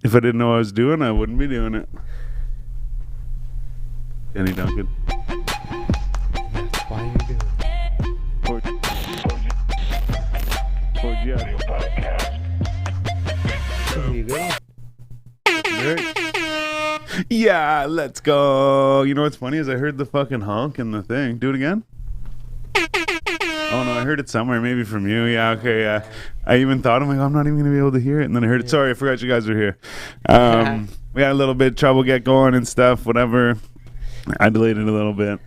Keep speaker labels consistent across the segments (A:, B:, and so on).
A: If I didn't know what I was doing, I wouldn't be doing it. Kenny Duncan.
B: That's why you do it. There you go.
A: Yeah, let's go. You know what's funny is I heard the fucking honk in the thing. Do it again. Oh no, I heard it somewhere, maybe from you. Yeah, okay, yeah. I even thought, I'm like, I'm not even gonna be able to hear it, and then I heard it. Sorry, I forgot you guys were here. We had a little bit of trouble get going and stuff, whatever. I delayed it a little bit.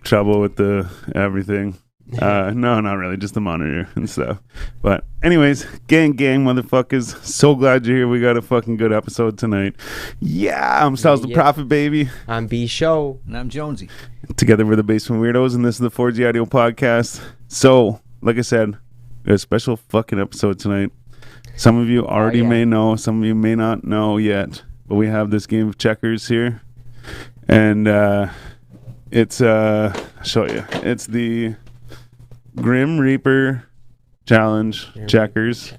A: Trouble with the everything. No, not really, just the monitor and stuff. But anyways, gang, motherfuckers. So glad you're here. We got a fucking good episode tonight. Yeah, I'm Styles the Prophet, baby.
B: I'm B Show.
C: And I'm Jonesy.
A: Together we're the Basement Weirdos, and this is the 4G Audio Podcast. So, like I said, we got a special fucking episode tonight. Some of you already may know, some of you may not know yet, but we have this game of checkers here. And it's, I'll show you. It's the Grim Reaper Challenge checkers.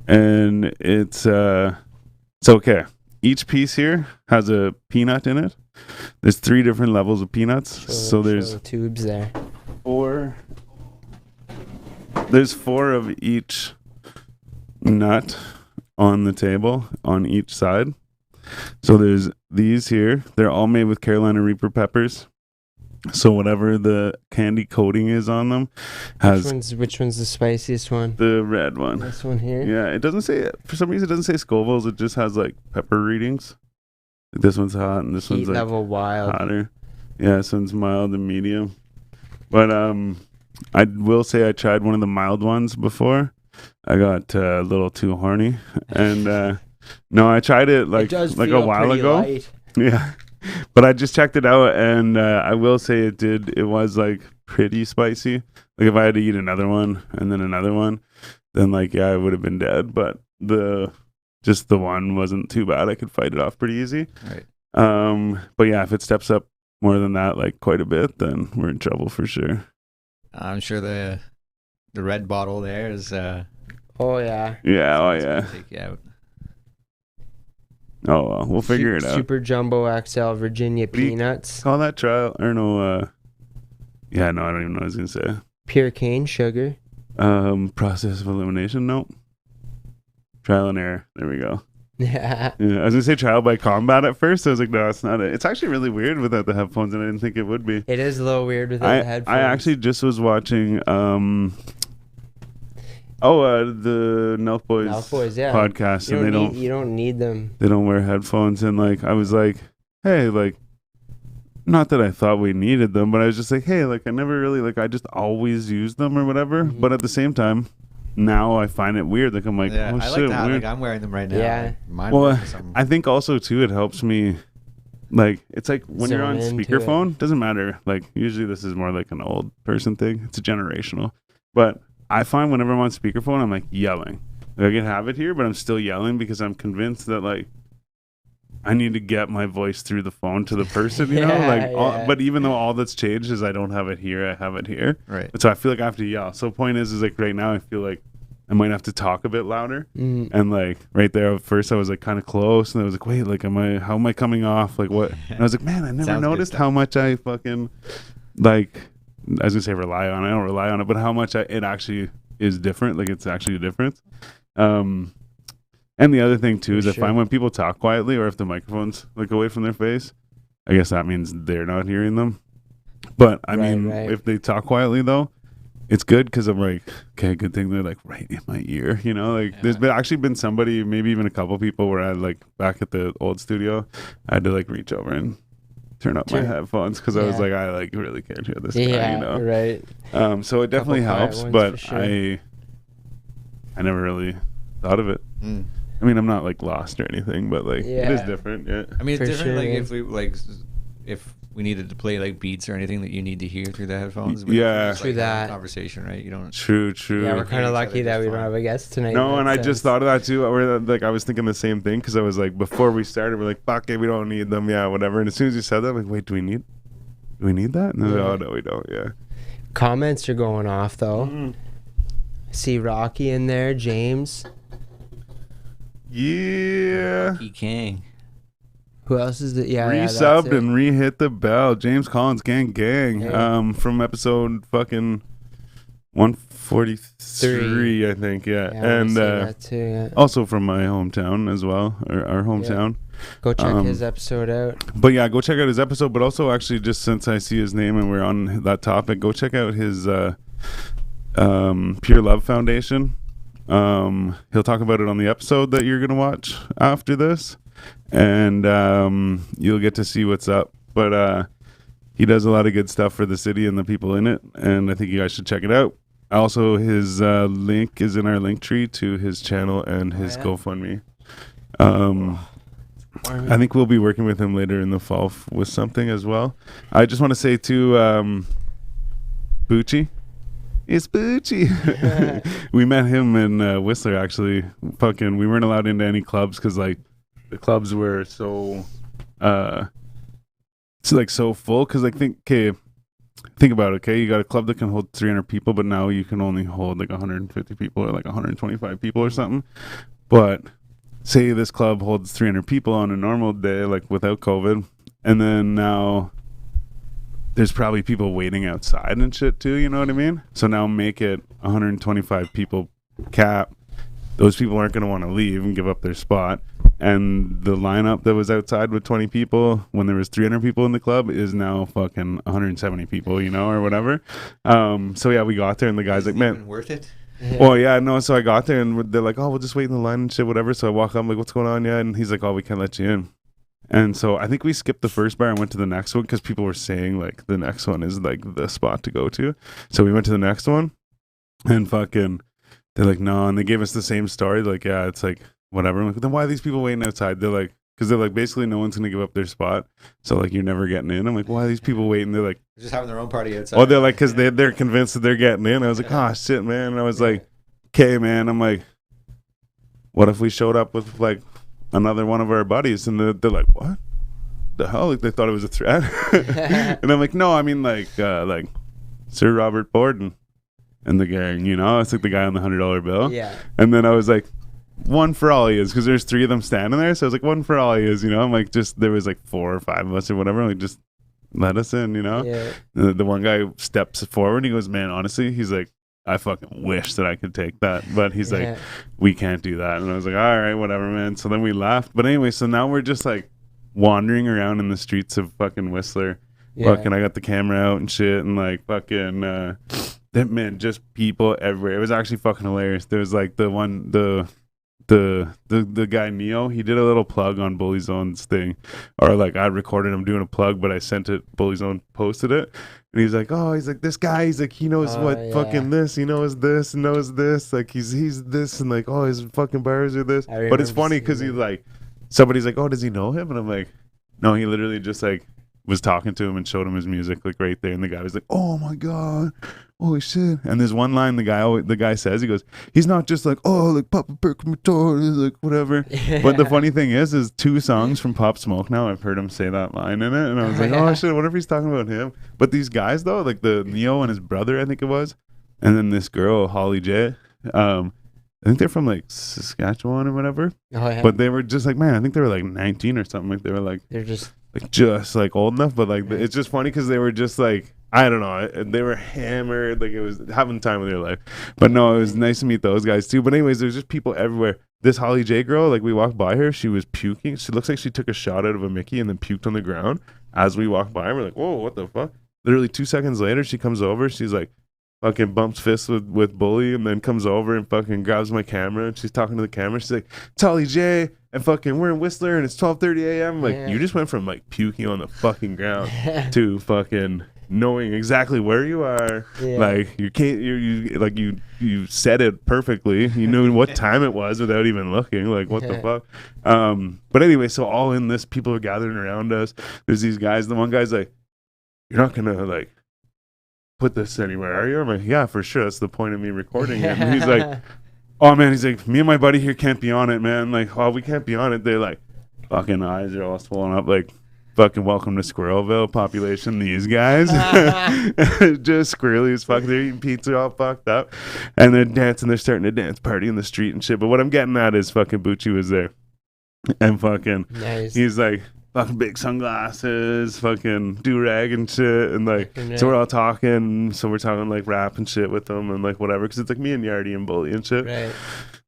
A: And it's okay. Each piece here has a peanut in it. There's 3 different levels of peanuts. So there's
B: the tubes there.
A: 4. There's 4 of each nut on the table on each side. So there's these here. They're all made with Carolina Reaper peppers. So whatever the candy coating is on them has...
B: Which one's the spiciest one?
A: The red one.
B: This one here?
A: Yeah, it doesn't say... For some reason, it doesn't say Scovilles. It just has, like, pepper readings. Like this one's hot and this one's, like,
B: level wild.
A: Hotter. Yeah, this one's mild and medium. But I will say I tried one of the mild ones before. I got a little too horny. And, no, I tried it, like a while ago.
B: Light.
A: Yeah. But I just checked it out, and I will say it was, like, pretty spicy. Like, if I had to eat another one and then another one, then, like, yeah, I would have been dead. But just the one wasn't too bad. I could fight it off pretty easy.
C: Right.
A: But, yeah, if it steps up more than that, like, quite a bit, then we're in trouble for sure.
C: I'm sure the red bottle there is...
B: Oh, yeah.
A: Yeah, oh, yeah.
C: Take you out.
A: Oh, well, we'll figure it out.
B: Super Jumbo XL Virginia Peanuts.
A: Call that trial, or no, yeah, no, I don't even know what I was going to say.
B: Pure cane sugar.
A: Process of elimination, nope. Trial and error, there we go.
B: Yeah.
A: I was going to say trial by combat at first. I was like, no, that's not it. It's actually really weird without the headphones, and I didn't think it would be.
B: It is a little weird without the headphones.
A: I actually just was watching, the Nelf Boys podcast, and
B: you don't need them.
A: They don't wear headphones, and like I was like, hey, like, not that I thought we needed them, but I was just like, hey, like I never really like I just always use them or whatever.
B: Mm-hmm.
A: But at the same time, now I find it weird. Like I'm like,
C: yeah,
A: oh
C: I
A: shit,
C: like that.
A: weird.
C: Like I'm wearing them right now.
B: Yeah.
A: Well, I think also too, it helps me. Like it's like when you're on speakerphone, doesn't matter. Like usually this is more like an old person thing. It's a generational, but I find whenever I'm on speakerphone, I'm like yelling. Like, I can have it here, but I'm still yelling because I'm convinced that like I need to get my voice through the phone to the person, you know? Like, but even though all that's changed is I don't have it here, I have it here.
C: Right.
A: So I feel like I have to yell. So point is like right now I feel like I might have to talk a bit louder.
B: Mm.
A: And like right there at first I was like kind of close, and I was like, wait, like how am I coming off? Like what? And I was like, man, I never noticed how much I fucking like. I was gonna say rely on it. I don't rely on it, but how much it actually is different. Like it's actually a difference. And the other thing too is I find when people talk quietly, or if the microphones like away from their face, I guess that means they're not hearing them. But I mean, if they talk quietly though, it's good because I'm like, okay, good thing they're like right in my ear, you know. Like there's been somebody, maybe even a couple people, where I like back at the old studio, I had to like reach over and turn up my headphones because I was like, I like really can't hear this guy, you know.
B: Right.
A: So it definitely helps, but sure. I never really thought of it. I mean, I'm not like lost or anything, but like it is different. Yeah.
C: I mean, it's different. Like if we needed to play like beats or anything that you need to hear through the headphones.
A: Yeah.
B: True that.
C: Conversation, right? You don't.
A: True.
B: Yeah, we're kind of lucky that we don't have a guest tonight.
A: No, and I just thought of that too. Like I was thinking the same thing because I was like, before we started, we're like, fuck it, we don't need them. Yeah, whatever. And as soon as you said that, I'm like, wait, do we need that? And like, oh no, we don't. Yeah.
B: Comments are going off though. See Rocky in there, James.
A: Yeah.
C: Lucky King.
B: Who else is it? Yeah,
A: Resubbed and re-hit the bell. James Collins, gang.
B: Hey.
A: From episode fucking 143, I think. Yeah, and
B: that too, yeah.
A: also from my hometown as well, or our hometown.
B: Go check his episode out.
A: But yeah, go check out his episode. But also, actually, just since I see his name and we're on that topic, go check out his Pure Love Foundation. He'll talk about it on the episode that you're gonna watch after this, and you'll get to see what's up. But he does a lot of good stuff for the city and the people in it, and I think you guys should check it out. Also, his link is in our link tree to his channel and his GoFundMe. I think we'll be working with him later in the fall with something as well. I just want to say to Bucci. It's Bucci. We met him in Whistler, actually. Fucking, we weren't allowed into any clubs because, like, the clubs were so, so full. Because, like, think about it, okay? You got a club that can hold 300 people, but now you can only hold, like, 150 people or, like, 125 people or something. But say this club holds 300 people on a normal day, like, without COVID, and then now there's probably people waiting outside and shit too, you know what I mean? So now make it 125 people cap. Those people aren't going to want to leave and give up their spot. And the lineup that was outside with 20 people when there was 300 people in the club is now fucking 170 people, you know, or whatever. So yeah, we got there and the guy's like, man,
C: worth it?
A: Well, yeah, no. So I got there and they're like, oh, we'll just wait in the line and shit, whatever. So I walk up, I'm like, what's going on? Yeah. And he's like, oh, we can't let you in. And so I think we skipped the first bar and went to the next one because people were saying like the next one is like the spot to go to. So we went to the next one and fucking they're like, no. And they gave us the same story. Like, yeah, it's like whatever. I'm like, then why are these people waiting outside? They're like, because they're like, basically no one's going to give up their spot. So like, you're never getting in. I'm like, why are these people waiting? They're like,
C: they're just having their own party outside.
A: Oh, they're like, because they're convinced that they're getting in. I was like, oh, shit, man. And I was like, okay, man. I'm like, what if we showed up with like another one of our buddies? And they're like, what the hell? Like they thought it was a threat. And I'm like, no, I mean like Sir Robert Borden and the gang, you know? It's like the guy on the $100 bill.
B: Yeah.
A: And then I was like, one for all he is, because there's 3 of them standing there. So I was like, one for all he is, you know? I'm like, just there was like 4 or 5 of us or whatever. Like, just let us in, you know?
B: Yeah.
A: The one guy steps forward. He goes, man, honestly, he's like, I fucking wish that I could take that. But he's like, we can't do that. And I was like, all right, whatever, man. So then we left. But anyway, so now we're just like wandering around in the streets of fucking Whistler. Yeah. Fucking, I got the camera out and shit. And like fucking, that man, just people everywhere. It was actually fucking hilarious. There was like the guy Neo, he did a little plug on Bully Zone's thing, or like I recorded him doing a plug, but I sent it. Bully Zone posted it, and he's like, oh, he's like this guy. He's like he knows fucking this. He knows this and knows this. Like he's this and like oh his fucking bars are this. But it's funny because he like somebody's like oh does he know him? And I'm like no, he literally just like was talking to him and showed him his music like right there, and the guy was like oh my god. Holy shit. And there's one line the guy says, he goes, he's not just like, oh, like Papa Perkamator, like whatever. Yeah. But the funny thing is 2 songs from Pop Smoke now, I've heard him say that line in it. And I was like, oh shit, what if he's talking about him? But these guys though, like the Neo and his brother, I think it was, and then this girl, Holly J, I think they're from like Saskatchewan or whatever. Oh, yeah. But they were just like, man, I think they were like 19 or something. Like they were like, they're just like old enough. But like, it's just funny because they were just like, I don't know. They were hammered. Like it was having time of their life. But no, it was nice to meet those guys too. But anyways, there's just people everywhere. This Holly J girl, like we walked by her, she was puking. She looks like she took a shot out of a Mickey and then puked on the ground as we walked by. We're like, whoa, what the fuck? Literally 2 seconds later, she comes over. She's like, fucking bumps fists with Bully and then comes over and fucking grabs my camera. And she's talking to the camera. She's like, it's Holly J. And fucking we're in Whistler and it's 12:30 a.m. Like you just went from like puking on the fucking ground to fucking knowing exactly where you are. Like you can't you said it perfectly. You knew what time it was without even looking. Like what the fuck. But anyway, so all in this, people are gathering around us. There's these guys. The one guy's like, you're not gonna like put this anywhere, are you? I'm like, yeah, for sure. That's the point of me recording it. And he's like, oh man, he's like, me and my buddy here can't be on it, man. Like, oh, we can't be on it. They're like, fucking eyes are all swollen up, like fucking welcome to Squirrelville population, these guys. Just squirrely as fuck. They're eating pizza all fucked up. And they're dancing, they're starting a dance party in the street and shit. But what I'm getting at is fucking Bucci was there. And fucking,
B: nice.
A: he's like, fucking big sunglasses, fucking do-rag and shit. And like, so we're all talking. So we're talking like rap and shit with them and like whatever. Cause it's like me and Yardy and Bully and shit.
B: Right.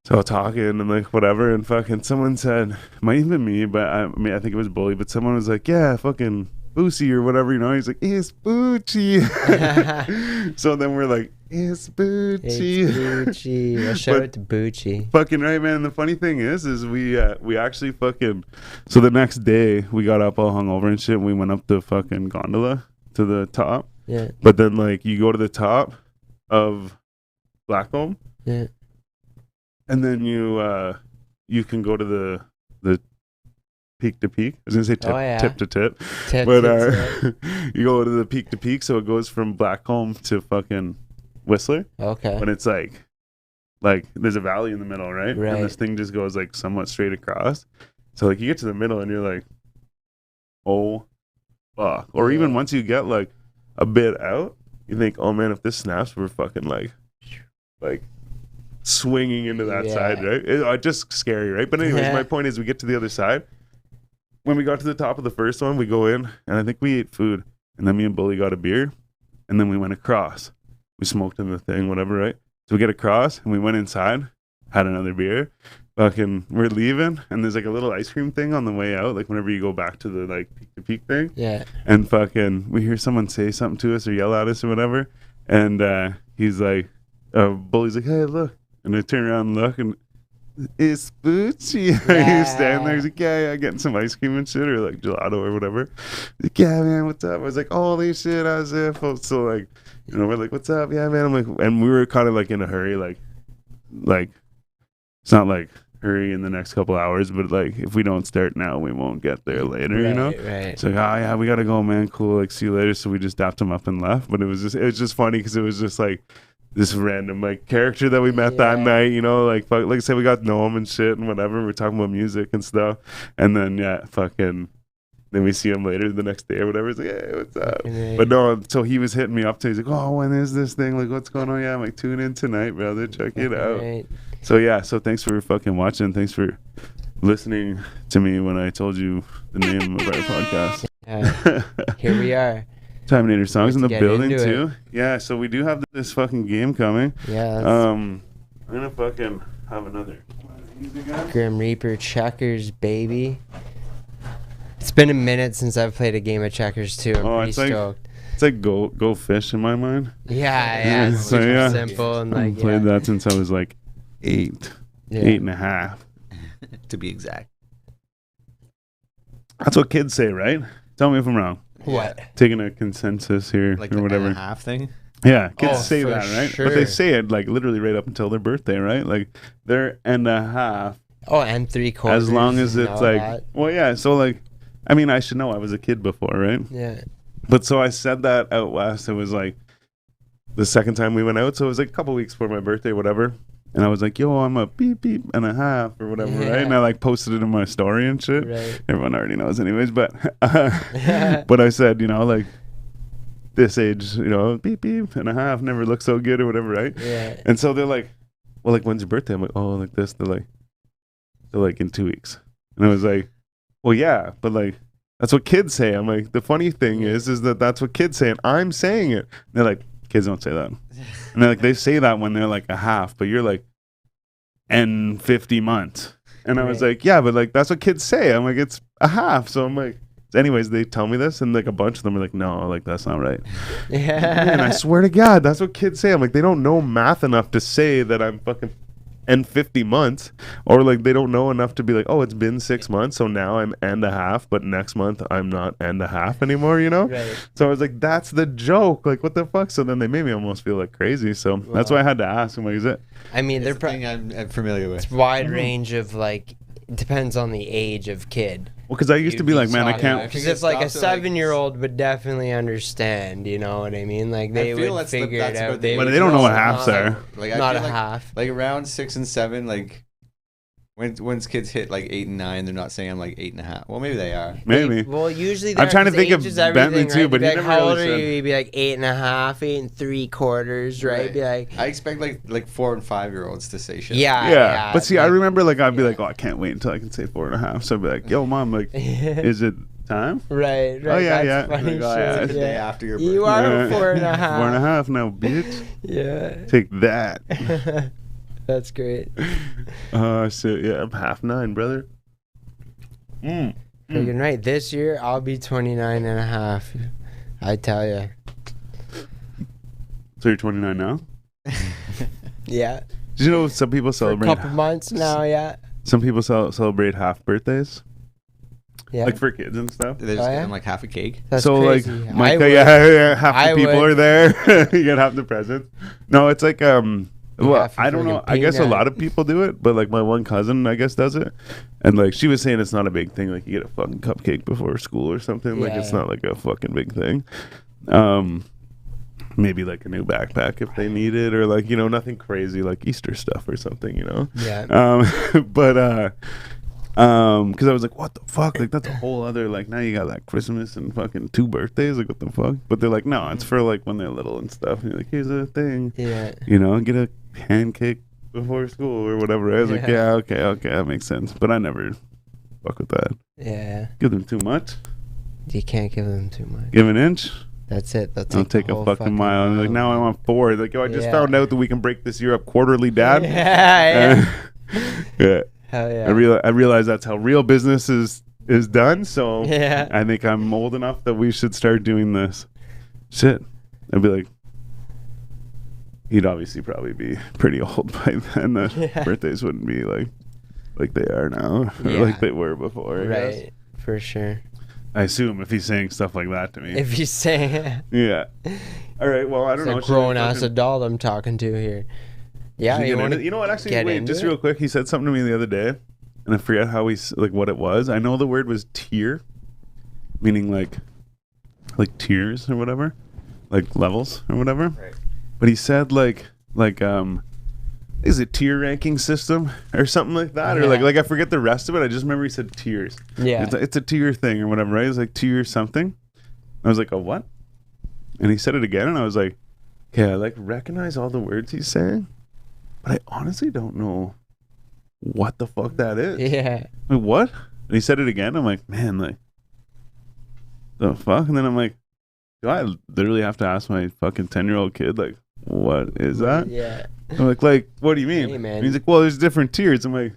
A: So talking and like whatever. And fucking someone said, might even me, but I mean, I think it was Bully, but someone was like, yeah, fucking Boosie or whatever, you know. He's like, it's Boochie. So then we're like, it's Boochie.
B: It's Boochie. Well, shout out to Boochie.
A: Fucking right, man. The funny thing is we actually fucking, so the next day we got up all hungover and shit, and we went up the fucking gondola to the top.
B: Yeah.
A: But then like you go to the top of Blackcomb.
B: Yeah.
A: And then you can go to the peak to peak. I was gonna say tip to tip. But you go to the peak to peak, so it goes from Blackcomb to fucking Whistler.
B: Okay.
A: But it's like there's a valley in the middle, right?
B: Right.
A: And this thing just goes like somewhat straight across. So like you get to the middle and you're like, oh fuck. Or even once you get like a bit out, you think, oh man, if this snaps, we're fucking like swinging into that side, right? It's just scary, right? But anyways, my point is we get to the other side. When we got to the top of the first one, we go in and I think we ate food, and then me and Bully got a beer, and then we went across. We smoked in the thing, whatever, right? So we get across and we went inside, had another beer. Fucking, we're leaving, and there's like a little ice cream thing on the way out, like whenever you go back to the like peak to peak thing.
B: Yeah.
A: And fucking, we hear someone say something to us or yell at us or whatever, and he's like, Bully's like, hey, look. And I turn around and look, and it's Boochie.
B: Yeah.
A: He's standing there. He's like, yeah, getting some ice cream and shit, or like gelato or whatever. He's like, yeah, man, what's up? I was like, holy shit, I was there. So like, you know, we're like, what's up? Yeah, man. I'm like, and we were kind of like in a hurry, like it's not like hurry in the next couple hours, but like if we don't start now, we won't get there later, you know?
B: Right.
A: It's like, oh yeah, we gotta go, man. Cool, like see you later. So we just dapped him up and left. But it was just funny because it was just like this random like character that we met that night, you know, like I said, we got to know him and shit and whatever. We're talking about music and stuff, and then then we see him later the next day or whatever. He's like, hey, what's up? Right. But no, so he was hitting me up too. He's like, oh, when is this thing? Like, what's going on? Yeah, I'm like, tune in tonight, brother. Check it out. Right. So thanks for fucking watching. Thanks for listening to me when I told you the name of our podcast.
B: Here we are.
A: Timinator Songs in the building too. Yeah, so we do have this fucking game coming.
B: Yeah.
A: I'm gonna fucking have another
B: Grim Reaper checkers, baby. It's been a minute since I've played a game of checkers too. I'm pretty stoked.
A: It's like go fish in my mind.
B: Yeah. It's super simple and like.
A: I've played that since I was like 8 and a half,
C: to be exact.
A: That's what kids say, right? Tell me if I'm wrong.
B: What?
A: Taking a consensus here,
C: like
A: or whatever.
C: And a half thing.
A: Yeah, kids say that, right?
B: Sure.
A: But they say it like literally right up until their birthday, right? Like they're and a half.
B: Oh, and 3/4.
A: As long as it's like,
B: that.
A: well, yeah. So like, I mean, I should know. I was a kid before, right?
B: Yeah.
A: But so I said that out west. It was like the second time we went out. So it was like a couple weeks before my birthday, whatever. And I was like, yo, I'm a beep and a half or whatever, right? And I like posted it in my story and shit.
B: Right.
A: Everyone already knows anyways, but but I said, you know, like this age, you know, beep and a half never looked so good or whatever, right?
B: Yeah.
A: And so they're like, well, like when's your birthday? I'm like, oh, like this. They're like in 2 weeks. And I was like, well, yeah, but like that's what kids say. I'm like, the funny thing is that that's what kids say, and I'm saying it. And they're like, kids don't say that. And they're like, they say that when they're like a half, but you're like, and 50 months. And I was like, yeah, but like that's what kids say. I'm like, it's a half. So I'm like, anyways, they tell me this, and like a bunch of them are like, no, like that's not right.
B: Yeah.
A: And I swear to God, that's what kids say. I'm like, they don't know math enough to say that I'm fucking and 50 months, or like they don't know enough to be like, oh, it's been 6 months, so now I'm and a half, but next month I'm not and a half anymore, you know?
B: Right.
A: So I was like, that's the joke. Like, what the fuck? So then they made me almost feel like crazy. So that's why I had to ask. I'm like, is it?
B: I mean, they're
C: thing I'm familiar with.
B: It's wide range of like, it depends on the age of kid.
A: Well, because I used to be like, man, I can't.
B: Because if like a 7-year-old would definitely understand, you know what I mean? Like they would figure it out.
A: But they don't know what halves are.
C: Like,
B: not
C: I
B: a
C: feel
B: half.
C: Like around 6 and 7, like Once kids hit like 8 and 9, they're not saying I'm like 8.5. Well, maybe they are.
A: Maybe.
B: Well, usually
A: I'm trying to think of
B: age is
A: Bentley
B: everything,
A: too,
B: right?
A: but
B: Be
A: he
B: like,
A: never
B: how
A: really
B: old are
A: said.
B: you? You'd be like 8.5, 8 3/4, right? Be like,
C: I expect like 4 and 5-year-olds to say shit.
A: Yeah. But see, I
B: like-
A: remember like I'd be like, oh, I can't wait until I can say 4.5. So I'd be like, yo, mom, like, is it time?
B: Right.
A: Oh, yeah,
B: That's
A: yeah.
B: funny
A: Like, oh, yeah,
B: shit,
C: It's the day after your birthday.
B: You are
A: Yeah.
B: 4.5.
A: 4.5 now, bitch.
B: Yeah.
A: Take that.
B: That's great.
A: So yeah, I'm half 9, brother.
B: Freaking right. This year, I'll be 29.5. I tell you.
A: So you're 29 now?
B: Yeah.
A: Did you know some people
B: For a
A: celebrate?
B: couple months now, yeah.
A: Some people celebrate half birthdays,
B: Yeah.
A: like for kids and stuff.
C: They just
B: Oh,
C: get
B: yeah?
C: them like half a cake.
B: That's
A: so
B: crazy.
A: like,
B: I
A: Micah,
B: would.
A: yeah, half the
B: I
A: people
B: would.
A: are there. You get half the presents. No, it's like well,
B: Half a
A: I don't know.
B: friggin'
A: I guess a
B: peanut.
A: lot of people do it, but like my one cousin, I guess, does it. And like she was saying, it's not a big thing. Like you get a fucking cupcake before school or something. Like
B: Yeah,
A: it's
B: yeah.
A: not like a fucking big thing. Maybe like a new backpack if they need it, or like nothing crazy like Easter stuff or something.
B: Yeah.
A: But because I was like, what the fuck? Like that's a whole other like now you got like Christmas and fucking 2 birthdays. Like what the fuck? But they're like, no, it's for like when they're little and stuff. And you're like, here's a thing.
B: Yeah.
A: Get a pancake before school or whatever. I was like, yeah, okay, that makes sense. But I never fuck with that.
B: Yeah.
A: Give them too much.
B: You can't give them too much.
A: Give an inch.
B: That's it. They'll
A: I'll take
B: the
A: a
B: whole
A: fucking mile. And like now I want 4. Like, I just
B: Yeah.
A: found out that we can break this year up quarterly, Dad.
B: Yeah.
A: Yeah.
B: Hell yeah.
A: I realize that's how real business is done. So
B: Yeah.
A: I think I'm old enough that we should start doing this. Shit. I'd be like, he'd obviously probably be pretty old by then. The
B: Yeah.
A: birthdays wouldn't be like they are now, or
B: Yeah.
A: like they were before. I guess.
B: Right. For sure.
A: I assume if he's saying stuff like that to me.
B: If you say
A: Yeah. All right. Well, I don't
B: it's
A: know.
B: a
A: Should we
B: grown ass
A: fucking-
B: adult I'm talking to here. Yeah.
A: should we
B: You
A: get
B: want
A: into- you know what? Actually,
B: get
A: wait.
B: into
A: Just
B: it?
A: real quick. He said something to me the other day, and I forget how like what it was. I know the word was tier, meaning like tiers or whatever, like levels or whatever.
C: Right.
A: But he said like is it tier ranking system or something like that, or
B: Yeah.
A: like I forget the rest of it. I just remember he said tiers.
B: Yeah.
A: It's a tier thing or whatever, right? It's like tier something. I was like, a what? And he said it again, and I was like, okay, I like recognize all the words he's saying, but I honestly don't know what the fuck that is.
B: Yeah.
A: Like, what? And he said it again. I'm like, man, like, the fuck? And then I'm like, do I literally have to ask my fucking 10-year-old kid, like, what is that?
B: Yeah.
A: I'm like, what do you mean?
B: Hey, man.
A: And he's like, well, there's different tiers. I'm like,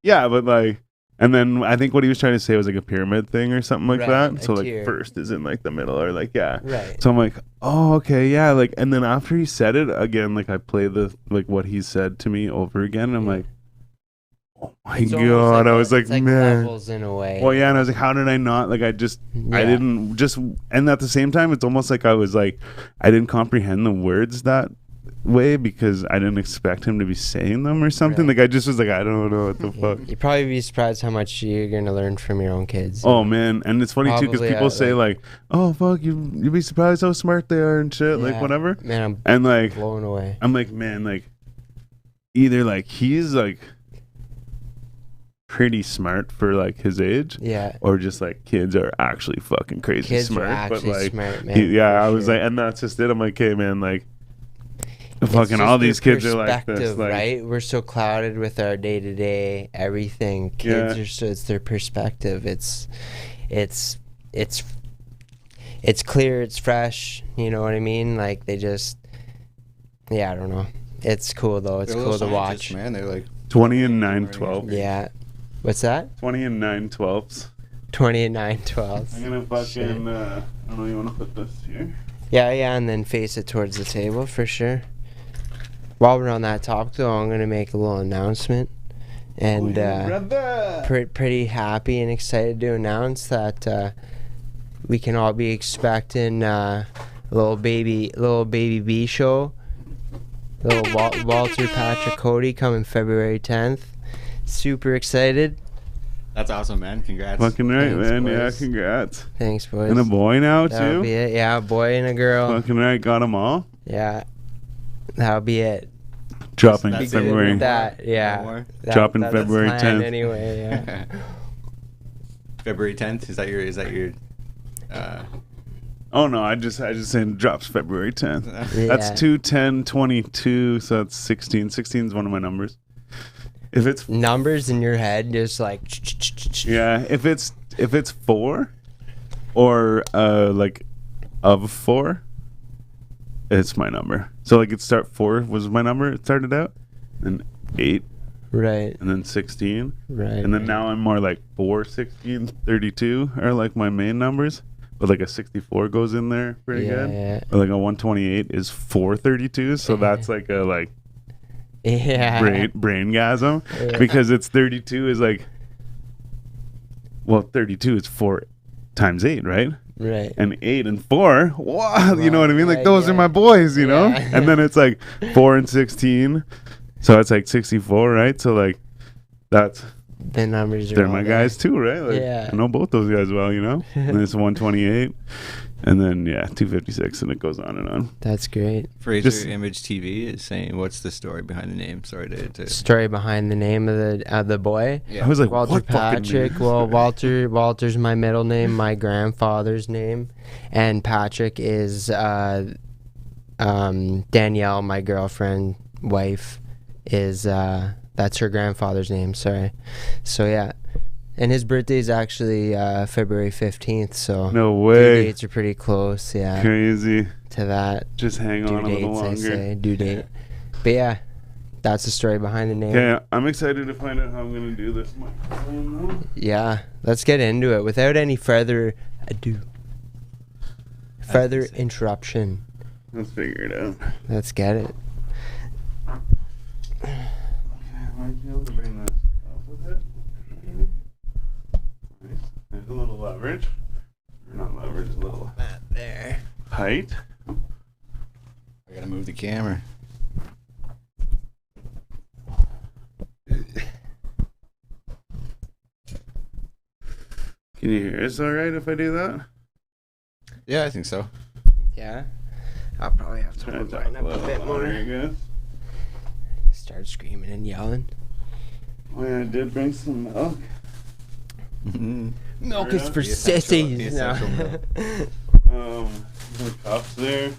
A: yeah, but like, and then I think what he was trying to say was like a pyramid thing or something like
B: Right,
A: that.
B: a
A: So like
B: tier.
A: first is in like the middle or like, yeah.
B: Right.
A: So I'm like, oh, okay, yeah. Like, and then after he said it again, like I play the, like what he said to me over again. And I'm
B: Yeah.
A: like, oh my
B: It's almost
A: God. I was like,
B: it's
A: man.
B: levels in a way.
A: Well, yeah. And I was like, how did I not? Like, I
B: Yeah.
A: didn't just, and at the same time, it's almost like I was like, I didn't comprehend the words that way because I didn't expect him to be saying them or something.
B: Right.
A: Like, I just was like, I don't know what the fuck.
B: You'd probably be surprised how much you're gonna learn from your own kids.
A: Oh man, and it's funny too because
B: Probably,
A: people say like, "Oh fuck, you'd be surprised how smart they are and shit," like
B: Yeah.
A: whatever.
B: Man, I'm
A: And like,
B: blown away.
A: I'm like, man, like, either like he's like pretty smart for like his age,
B: Yeah.
A: or just like kids are actually fucking crazy
B: Kids
A: smart.
B: are actually
A: but like,
B: smart, man.
A: yeah,
B: for
A: I was
B: sure.
A: like, and that's just it. I'm like, hey man, like,
B: It's
A: fucking
B: just
A: all
B: their
A: these kids are like this,
B: perspective,
A: like,
B: right? We're so clouded with our day to day everything. Kids
A: Yeah.
B: are so it's their perspective. It's clear. It's fresh. You know what I mean? Like they just, yeah, I don't know. It's cool though. It's
C: They're
B: cool to
C: little scientists,
B: watch.
C: man. They're like
A: 20 and 9 12.
B: Yeah. What's that?
A: 20 and 9 12s.
B: 20 and 9 12.
A: I'm gonna fucking. I don't know. You want to put this here?
B: Yeah, and then face it towards the table for sure. While we're on that topic, though, I'm gonna make a little announcement, and pretty happy and excited to announce that we can all be expecting a little baby B show, little Walter Patrick Cody coming February 10th. Super excited.
C: That's awesome, man. Congrats.
A: Fucking right,
B: Thanks,
A: man. Yeah,
B: boys.
A: congrats.
B: Thanks, boys.
A: And a boy now
B: That'll
A: too.
B: be it. Yeah, a boy and a girl.
A: Fucking right, got them all.
B: Yeah, that'll be it.
A: Dropping
C: That's it.
A: February.
B: That, yeah.
C: No more?
A: Dropping
B: that's
A: February
B: planned
A: 10th.
B: Anyway, yeah.
C: February 10th. Is that your?
A: Oh no, I just saying drops February 10th.
B: Yeah.
A: That's 2/10/22, so that's 16. 16 is one of my numbers. If it's
B: Numbers in your head, just like.
A: yeah, if it's 4 or like of 4, it's my number. So like it start 4 was my number. It started out, and 8,
B: Right.
A: and then 16,
B: Right.
A: and then now I'm more like 4, 16, 32 are like my main numbers. But like a 64 goes in there pretty good.
B: Yeah.
A: Or like a 128 is 432, so that's like a like
B: Yeah.
A: braingasm
B: Yeah.
A: because it's 32 is like, well, 32 is 4 times 8, right?
B: Right.
A: And 8 and 4, wow, you know what I mean? Like
B: yeah,
A: those are
B: yeah.
A: my boys, you know?
B: Yeah.
A: And then it's like 4 and 16, so it's like 64, right? So like that's
B: The numbers are.
A: they're
B: all
A: my
B: there.
A: guys too, right? Like,
B: Yeah.
A: I know both those guys well, you know? And it's 128, and then, yeah, 256, and it goes on and on.
B: That's great.
C: Fraser
A: Just-
C: Image TV is saying, "What's the story behind the name?" Sorry to
B: Story behind the name of the boy.
C: yeah.
A: I was like,
B: Walter
A: what fucking
B: Patrick.
A: name?
B: Well, Walter's my middle name, my grandfather's name, and Patrick is Danielle, my girlfriend, wife, is that's her grandfather's name. Sorry. So yeah, and his birthday is actually February 15th. So
A: No
B: due
A: way.
B: dates are pretty close. Yeah,
A: Crazy.
B: to that
A: Just hang
B: due
A: on a little
B: dates. I
A: longer.
B: say due date. But yeah, that's the story behind the name.
A: Okay, I'm excited to find out how I'm gonna do this microphone.
B: Yeah, let's get into it without any further ado. Further interruption.
A: Let's figure it out.
B: Let's get it.
A: I might be able to bring this up with it. Nice. There's a little leverage. Or not leverage, a little
B: There.
A: height.
C: I gotta move the camera.
A: Can you hear us all right if I do that?
C: Yeah, I think so.
B: Yeah. I'll probably have to
A: Try to
B: move
A: talk
B: mine up a
A: little
B: bit
A: louder, I
B: more.
A: guess.
B: Start screaming and yelling.
A: Oh yeah, I did bring some milk.
B: Milk
A: Fair
B: is
A: enough.
B: for
C: The essential- the
B: sissies.
C: essential
B: No.
A: The cups there.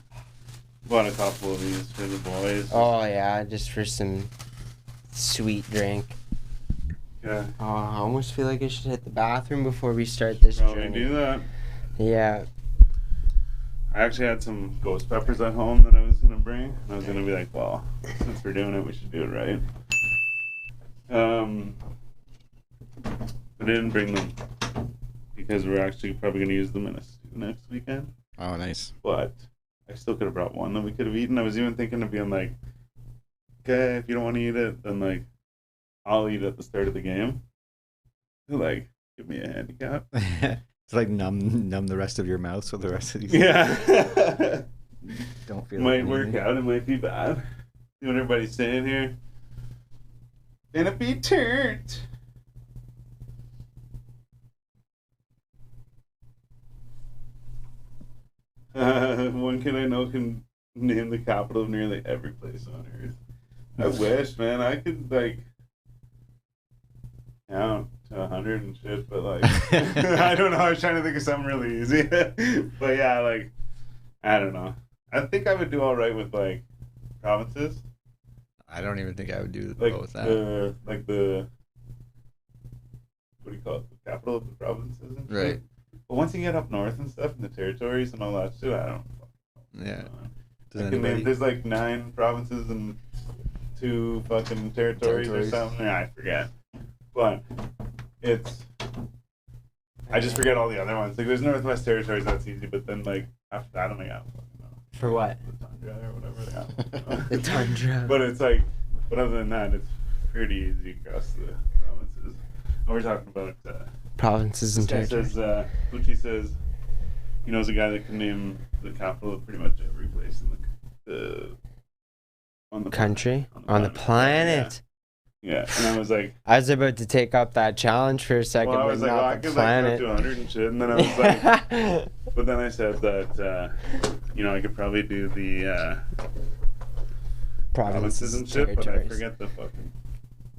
A: Bought a couple of these for the boys.
B: Oh yeah, just for some sweet drink.
A: Yeah,
B: Oh, I almost feel like I should hit the bathroom before we start this
A: probably
B: journey.
A: do that.
B: Yeah.
A: I actually had some ghost peppers at home that I was gonna bring. I was gonna be like, well, since we're doing it, we should do it right. I didn't bring them because we're actually probably gonna use them in a stew next weekend.
C: Oh, nice.
A: But I still could have brought one that we could have eaten. I was even thinking of being like, okay, if you don't want to eat it, then like, I'll eat it at the start of the game. Like, give me a handicap.
C: It's like numb the rest of your mouth so the rest of these
A: Yeah.
C: don't feel
A: Might
C: like
A: work
C: anything.
A: out. It might be bad. See what everybody's saying here. Gonna be turned. One kid I know can name the capital of nearly every place on earth. I wish, man, I could like count to 100 and shit, but like I don't know. I was trying to think of something really easy, but yeah, like I don't know. I think I would do all right with like provinces,
C: I don't even think I would do
A: like
C: both that.
A: the what do you call it? The capital of the provinces, and shit.
C: Right.
A: But once you get up north and stuff, and the territories and all that shit, I don't.
C: Yeah. Does
A: I can name,
C: anybody?
A: there's like 9 provinces and 2 fucking territories or
C: Territories.
A: something. Yeah, I forget. But it's. I just forget all the other ones. Like there's Northwest Territories, that's easy. But then like after that, I'm like, I don't fucking know.
B: For what?
A: The tundra or whatever they have.
B: The tundra.
A: But it's like, but other than that, it's pretty easy across the provinces. And we're talking about.
B: Provinces and
A: This guy
B: territories.
A: says, Pucci says, he knows a guy that can name the capital of pretty much every place in the on the
B: Country? On the planet.
A: Yeah. And I was like,
B: I was about to take up that challenge for a second,
A: well, I
B: but
A: was like,
B: not
A: well, I
B: the
A: could like go
B: planet.
A: to 100 and shit. And then I was like, but then I said that, you know, I could probably do the provinces and shit, but I forget the fucking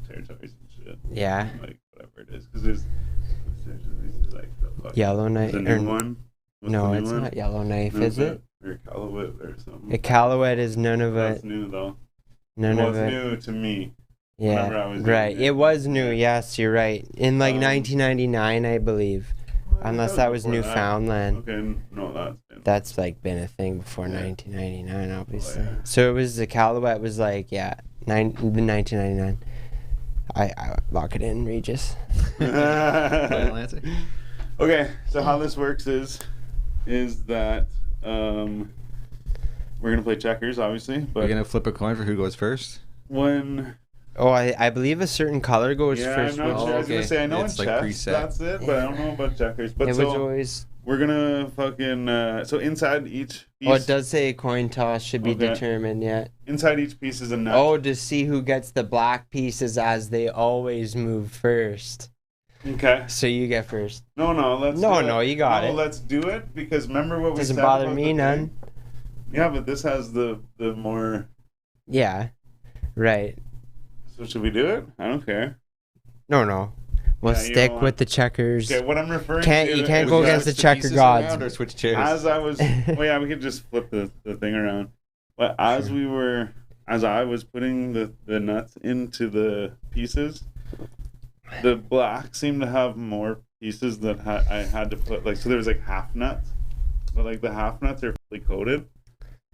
A: territories and shit.
B: Yeah.
A: Like whatever it is, because there's like the fucking
B: Yellowknife.
A: the new one. What's
B: No,
A: the new
B: it's
A: one?
B: not Yellowknife, is it?
A: Or Iqaluit or something.
B: Iqaluit is Nunavut.
A: That's new though.
B: Nunavut.
A: Well, it's new to me.
B: Yeah,
A: I was
B: right. It was new. Yes, you're right. In like 1999, I believe. Unless that was Newfoundland.
A: Okay, no,
B: that's like been a thing before 1999, obviously.
A: Oh, yeah.
B: So it was the Iqaluit was like 1999. I lock it in, Regis.
C: Final answer.
A: Okay, so how this works is that we're gonna play checkers, obviously. But
C: we're gonna flip a coin for who goes first.
A: When.
B: Oh, I believe a certain color goes
A: I'm
B: first.
A: not sure. I was gonna say I know
C: it's
A: in
C: like
A: chess
C: preset.
A: that's it, but I don't know about checkers. But
B: it
A: so
B: was always.
A: We're gonna fucking so inside each piece.
B: Oh, it does say a coin toss should be determined yet.
A: Inside each piece is a nut.
B: Oh, to see who gets the black pieces as they always move first.
A: Okay.
B: So you get first.
A: No, let's.
B: No, you got it.
A: Let's do it because remember what we said.
B: Doesn't bother
A: about
B: me none.
A: Yeah, but this has the more.
B: Yeah, right.
A: So should we do it? I don't care.
B: No. We'll stick with the checkers.
A: Okay, what I'm referring
B: to. You can't go against the checker gods.
C: Or switch chairs.
A: As I was, well, yeah, we could just flip the thing around. But as I was putting the nuts into the pieces, the black seemed to have more pieces that I had to put. Like, so there was like half nuts, but like the half nuts are fully coated.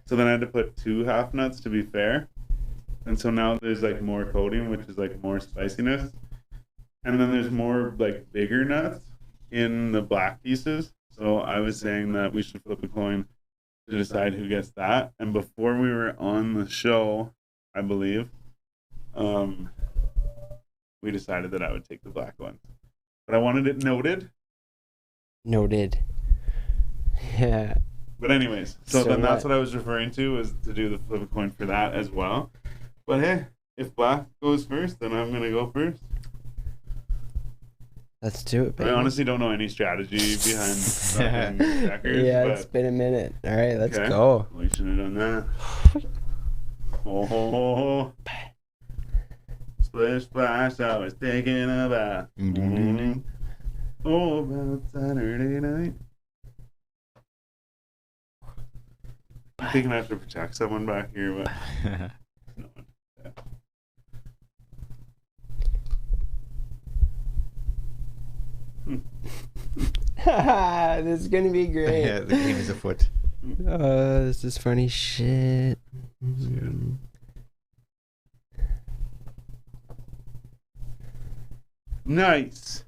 A: So then I had to put 2 half nuts to be fair. And so now there's like more coating, which is like more spiciness. And then there's more like bigger nuts in the black pieces. So I was saying that we should flip a coin to decide who gets that. And before we were on the show, I believe, we decided that I would take the black ones. But I wanted it noted.
B: Noted. Yeah.
A: But anyways, so then that's what I was referring to, is to do the flip a coin for that as well. But hey, if black goes first, then I'm going to go first.
B: Let's do it, baby.
A: I honestly don't know any strategy behind checkers.
B: Yeah, it's been a minute. All right, let's go.
A: We should have done that. Oh, splish splash, I was taking a bath. Oh, about Saturday night. I'm thinking I have to protect someone back here, but no one.
B: This is gonna be great.
C: Yeah, the game is afoot.
B: This is funny shit.
A: Nice.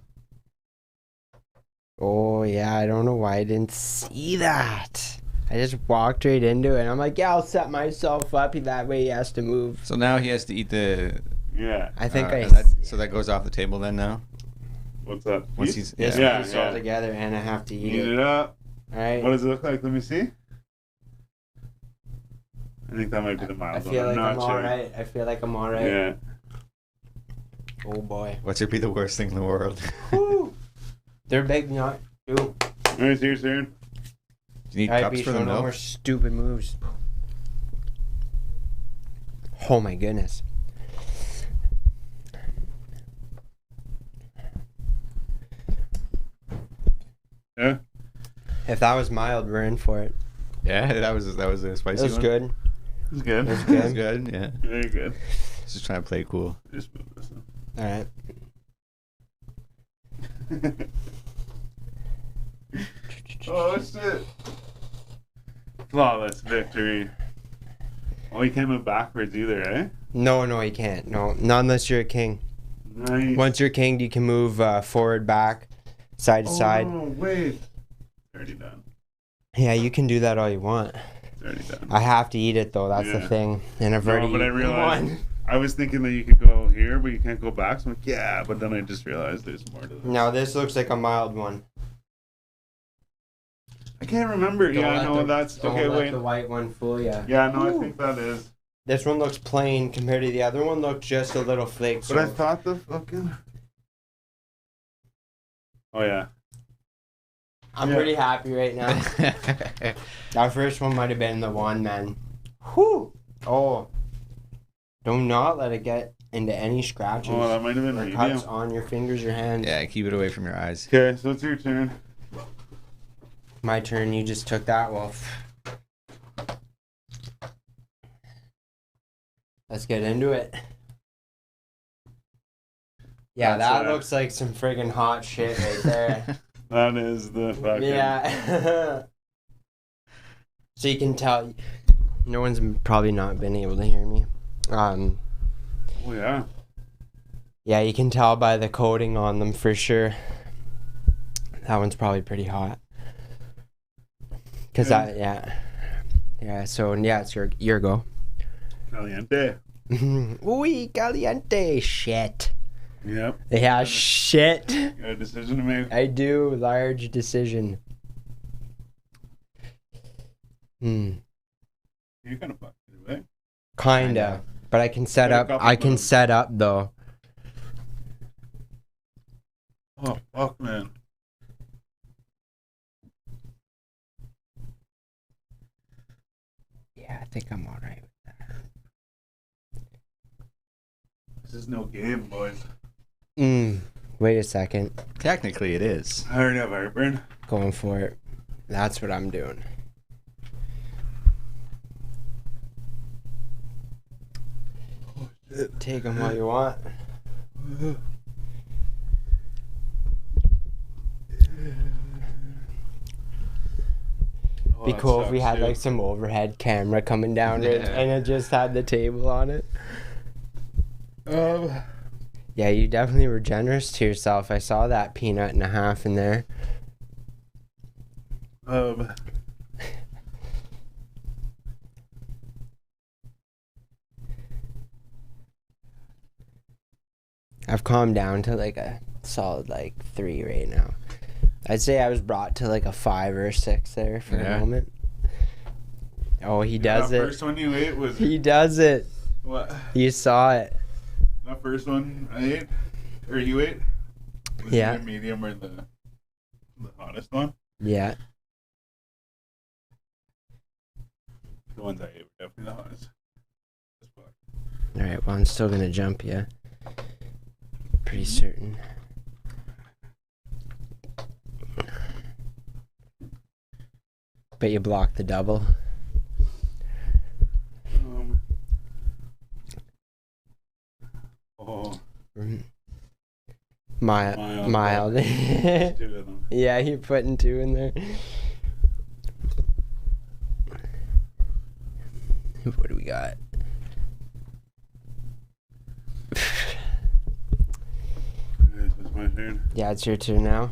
B: Oh yeah, I don't know why I didn't see that. I just walked right into it. I'm like, yeah, I'll set myself up. That way he has to move.
C: So now he has to eat the.
A: Yeah.
B: I think
C: so that goes off the table then now.
A: What's that?
C: Once he's
B: piece all together, and I have to eat
A: it up.
B: All right.
A: What does it look like? Let me see. I think that might be the mild one.
B: I'm all right. I feel like I'm all right.
A: Yeah.
B: Oh boy.
C: What's would be the worst thing in the world?
B: They're big, not too.
A: All right, here's turn.
C: Do you need cups for them?
B: No more stupid moves. Oh my goodness.
A: Yeah.
B: If that was mild, we're in for it.
C: Yeah, that was a spicy one.
B: It was good.
A: It was good.
B: It was good.
C: It was good, yeah.
A: Very good.
C: Just trying to play cool.
A: Just move this
B: All right.
A: Oh shit! Flawless victory. Oh, you can't move backwards either, eh?
B: No, you can't. No, not unless you're a king.
A: Nice.
B: Once you're king, you can move forward, back, side to side.
A: Oh wait. Already done.
B: Yeah, you can do that all you want.
A: It's already done.
B: I have to eat it though. That's the thing. And I've already.
A: But I realized
B: won.
A: I was thinking that you could go here, but you can't go back. So I'm like, yeah. But then I just realized there's more to this.
B: No, this looks like a mild one.
A: I can't remember. Yeah, no, that's okay.
B: Don't let
A: Wait.
B: the white one fool ya.
A: Yeah, no, I think that is.
B: This one looks plain compared to the other one. Looked just a little flakes.
A: But I thought the fucking. Oh yeah.
B: I'm pretty happy right now. Our first one might have been the one, man. Whew. Oh. Do not let it get into any scratches.
A: Oh, that might have been
B: or
A: medium.
B: cuts on your fingers, your hands.
C: Yeah, keep it away from your eyes.
A: Okay, so it's your turn.
B: My turn. You just took that. Well, let's get into it. Yeah, that looks like some friggin' hot shit right there.
A: That is the fucking...
B: Yeah. So you can tell... No one's probably not been able to hear me.
A: Oh, yeah.
B: Yeah, you can tell by the coating on them for sure. That one's probably pretty hot. Cause yeah. So yeah, it's your go.
A: Caliente.
B: Uy, caliente. Shit.
A: Yep.
B: Yeah, shit.
A: You got a decision to make.
B: I do. Large decision.
A: You kind of fucked it away.
B: Kinda. But I can set up. I can set up though.
A: Oh, fuck, man.
B: Yeah, I think I'm alright with that.
A: This is no game, boys.
B: Wait a second.
C: Technically, it is.
A: I already have heartburn.
B: Going for it. That's what I'm doing.
A: Oh, shit.
B: Take them while you want.
A: Oh,
B: Be
A: that
B: cool if we
A: sucks,
B: had
A: dude.
B: like some overhead camera coming down it and it just had the table on it. Yeah, you definitely were generous to yourself. I saw that peanut and a half in there. I've calmed down to like a solid like 3 right now. I'd say I was brought to like a 5 or a 6 there for a moment. Oh, he does it.
A: That first one you ate was...
B: He does it.
A: What?
B: You saw it.
A: That first one I ate, or you ate, was
B: Yeah.
A: the medium or the hottest one?
B: Yeah.
A: The ones I ate were definitely the hottest.
B: Alright, well, I'm still gonna jump you. Pretty certain. But you blocked the double.
A: Oh.
B: Mild.
A: There's 2 of them.
B: Yeah, you're putting 2 in there. What do we got?
A: This is my turn.
B: Yeah, it's your turn now.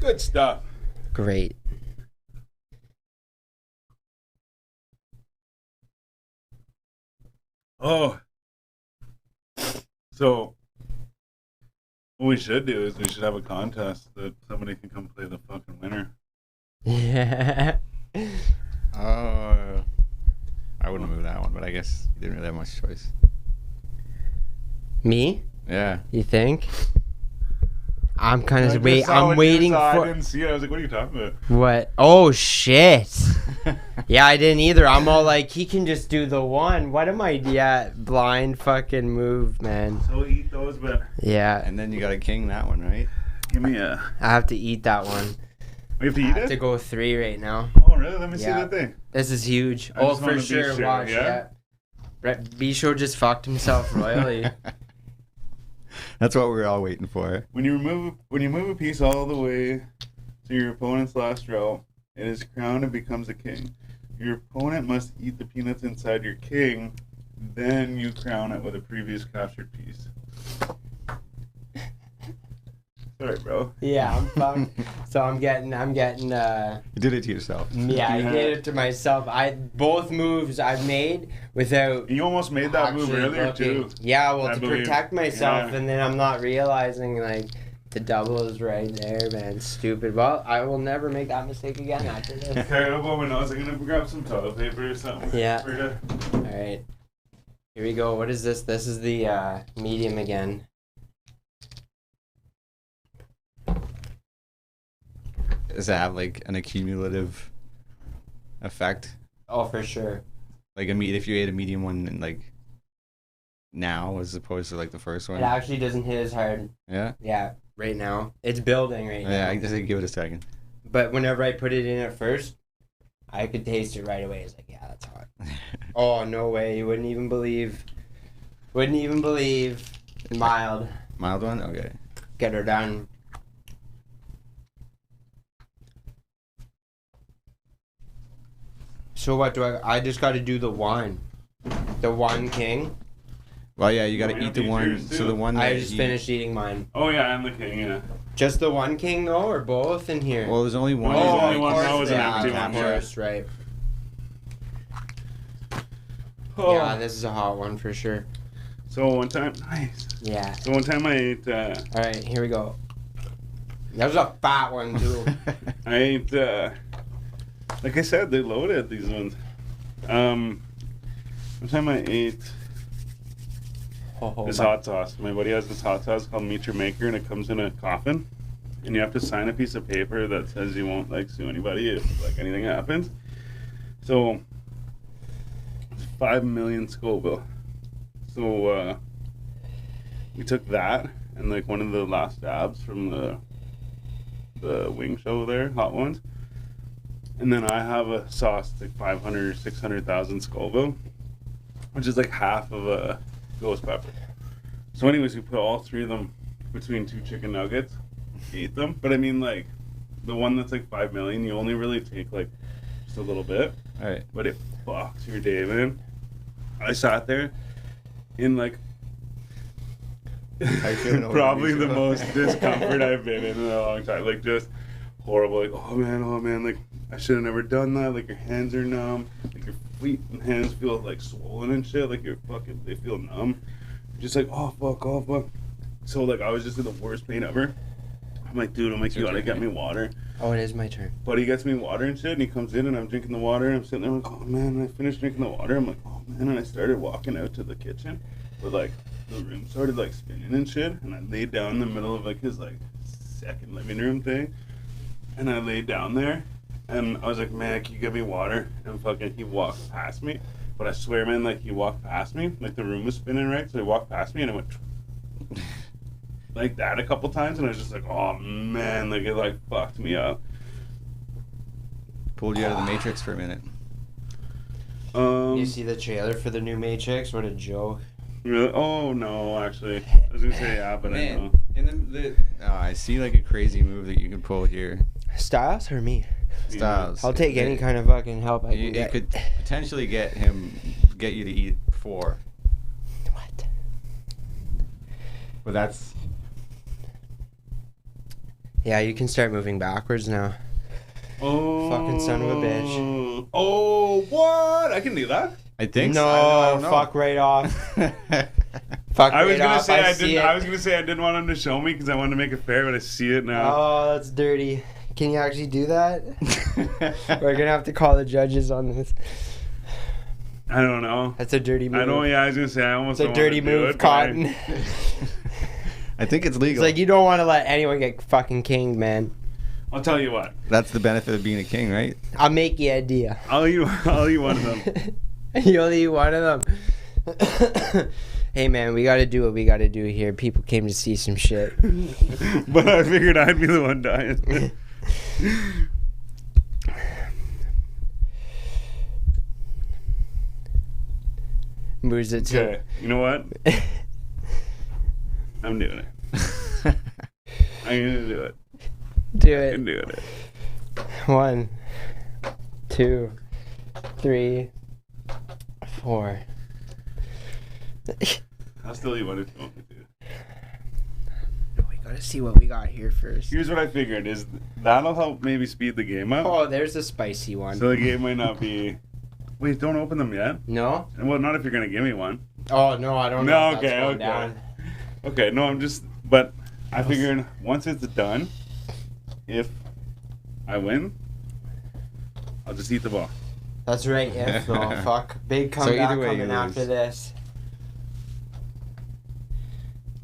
A: Good stuff.
B: Great.
A: Oh. So, what we should do is we should have a contest that somebody can come play the fucking winner.
B: Yeah.
C: I wouldn't move that one, but I guess you didn't really have much choice.
B: Me?
C: Yeah.
B: You think? I'm kind of
A: I'm
B: waiting
A: I
B: for
A: didn't see it. I was like, what are you talking about?
B: what? Oh shit! Yeah, I didn't either. I'm all like, he can just do the one. What am I? Yeah, blind fucking move, man.
A: So eat those, but
B: Yeah,
C: And then you got a king that one, right?
A: give me a...
B: I have to eat that one.
A: We have to
B: I
A: eat
B: have to
A: it?
B: go 3 right now.
A: Oh, really? Let me see
B: Yeah.
A: that thing.
B: This is huge.
A: I
B: Oh,
A: just
B: for
A: wanna be
B: sure.
A: sure,
B: Watch,
A: yeah?
B: Brett Bisho just fucked himself royally.
C: That's what we were all waiting for.
A: When you move a piece all the way to your opponent's last row, it is crowned and becomes a king. Your opponent must eat the peanuts inside your king, then you crown it with a previous captured piece. Sorry, bro.
B: Yeah, I'm fucked. So I'm getting.
C: You did it to yourself.
B: Yeah, I did it to myself. Both moves I've made without.
A: You almost made that move
B: actually
A: earlier
B: looking.
A: too.
B: Yeah, well,
A: I
B: to
A: believe.
B: protect myself,
A: Yeah.
B: and then I'm not realizing like The double is right there, man. Stupid. Well, I will never make that mistake again after this.
A: Okay, I'm gonna grab some toilet paper or something.
B: Yeah. Alright. Here we go. What is this? This is the medium again.
C: Does that have like an accumulative effect?
B: Oh, for sure.
C: Like if you ate a medium one and like now as opposed to like the first one.
B: It actually doesn't hit as hard.
C: Yeah.
B: Yeah, right now it's building right now.
C: Yeah, I just give it a second.
B: But whenever I put it in at first, I could taste it right away. It's like, yeah, that's hot. Oh no way! You wouldn't even believe. Mild.
C: Mild one. Okay.
B: Get her done. So what do I just got to do the one king.
C: Well, yeah, you got to eat the one. So the one that
B: I just finished eating mine.
A: Oh yeah, I'm the king. Yeah.
B: Just the one king though, or both in here?
C: Well, there's only one.
A: Oh,
B: of
A: only one.
B: course,
A: That was an
B: yeah,
A: empty
B: of
A: one.
B: course, right.
A: Oh.
B: Yeah, this is a hot one for sure.
A: So one time, nice.
B: Yeah.
A: So one time I ate.
B: All right, here we go. That was a fat one too.
A: I ate. Like I said, they're loaded. These ones. One time I ate this hot sauce. My buddy has this hot sauce called Meet Your Maker, and it comes in a coffin, and you have to sign a piece of paper that says you won't like sue anybody if like anything happens. So 5 million Scoville. So we took that and like one of the last dabs from the wing show there, Hot Ones. And then I have a sauce that's like 500 or 600,000 Scoville, which is like half of a ghost pepper. So anyways, we put all three of them between 2 chicken nuggets, ate them. But I mean, like, the one that's like 5 million, you only really take like just a little bit.
C: All right.
A: But it fucks your day, man. I sat there in like probably the most discomfort I've been in a long time. Like, just horrible. Like, oh man, like, I should have never done that. Like, your hands are numb. Like, your feet and hands feel like swollen and shit. Like, they feel numb. You're just like, oh fuck. So like, I was just in the worst pain ever. I'm like, dude, you gotta get me water.
B: Oh, it is my turn.
A: But he gets me water and shit, and he comes in, and I'm drinking the water, and I'm sitting there like, oh man, and I finished drinking the water. I'm like, oh man, and I started walking out to the kitchen, but like, the room started like spinning and shit, and I laid down in the middle of like his like second living room thing, and I laid down there, and I was like, man, can you get me water? And fucking, he walked past me, but I swear, man, like, he walked past me, like the room was spinning, right? So he walked past me, and I went like that a couple times, and I was just like, oh man, like, it like fucked me up.
C: Pulled you out of the Matrix for a minute.
B: You see the trailer for the new Matrix? What a joke.
A: Really? Oh no, actually, I was gonna say yeah, but
C: Man,
A: I know.
C: and I see like a crazy move that you can pull here.
B: Styles or me?
C: Styles.
B: I'll take any kind of fucking help I can
C: You
B: get.
C: could potentially get you to eat 4.
B: What?
C: But that's.
B: Yeah, you can start moving backwards now.
A: Oh,
B: Fucking son of a bitch.
A: Oh, what? I can do that.
C: I think
B: No,
C: so. I don't know.
B: fuck right off. Fuck
A: I was
B: right
A: gonna
B: off.
A: say I
B: see
A: didn't.
B: it.
A: I was gonna say I didn't want him to show me because I wanted to make it fair, but I see it now.
B: Oh, that's dirty. Can you actually do that? We're gonna have to call the judges on this.
A: I don't know.
B: That's a dirty move.
A: I don't. Yeah, I was gonna say I almost.
B: It's a
A: don't
B: dirty
A: want to do
B: move,
A: it, but
B: Cotton.
C: I think it's
B: It's
C: legal.
B: like you don't want to let anyone get fucking kinged, man.
A: I'll tell you what.
C: That's the benefit of being a king, right?
B: I'll make you a deal.
A: I'll eat one of them.
B: You only eat one of them. Hey man, we gotta do what we gotta do here. People came to see some shit.
A: But I figured I'd be the one dying.
B: Moves it to.
A: Okay, you know what? I'm doing it. I'm gonna do it.
B: Do
A: I'm
B: it.
A: doing it.
B: 1, 2, 3, 4.
A: I'll still eat one if you want me to.
B: We gotta see what we got here first.
A: Here's what I figured is that'll help maybe speed the game up.
B: Oh, there's a spicy one.
A: So the game might not be. Wait, don't open them yet.
B: No?
A: Well, not if you're gonna give me one.
B: Oh no, I don't
A: No,
B: know. If
A: okay,
B: that's going
A: okay.
B: down.
A: Okay, no, I'm just. But I figured once it's done, if I win, I'll just eat the ball.
B: That's right, if though. Fuck. Big comeback coming after this.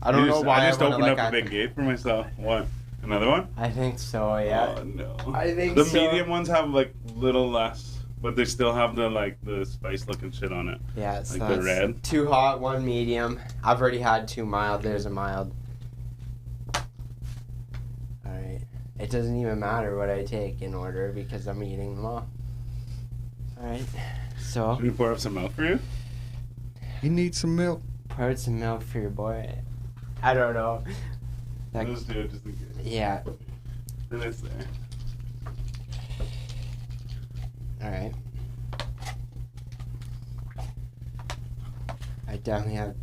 B: I don't know why
A: I just opened up a big gate for myself. What? Another one?
B: I think so, yeah.
A: Oh, no.
B: I think
A: the
B: so.
A: The medium ones have, like, little less, but they still have the spice-looking shit on it.
B: Yeah, it's
A: like the red.
B: 2 hot, 1 medium. I've already had 2 mild. There's a mild. Alright. It doesn't even matter what I take in order because I'm eating them all. Alright. So.
A: Should we pour up some milk for you?
C: You need some milk.
B: Pour out some milk for your boy. I don't know.
A: Let's do it just in case.
B: Yeah.
A: And it's there.
B: Alright. I definitely have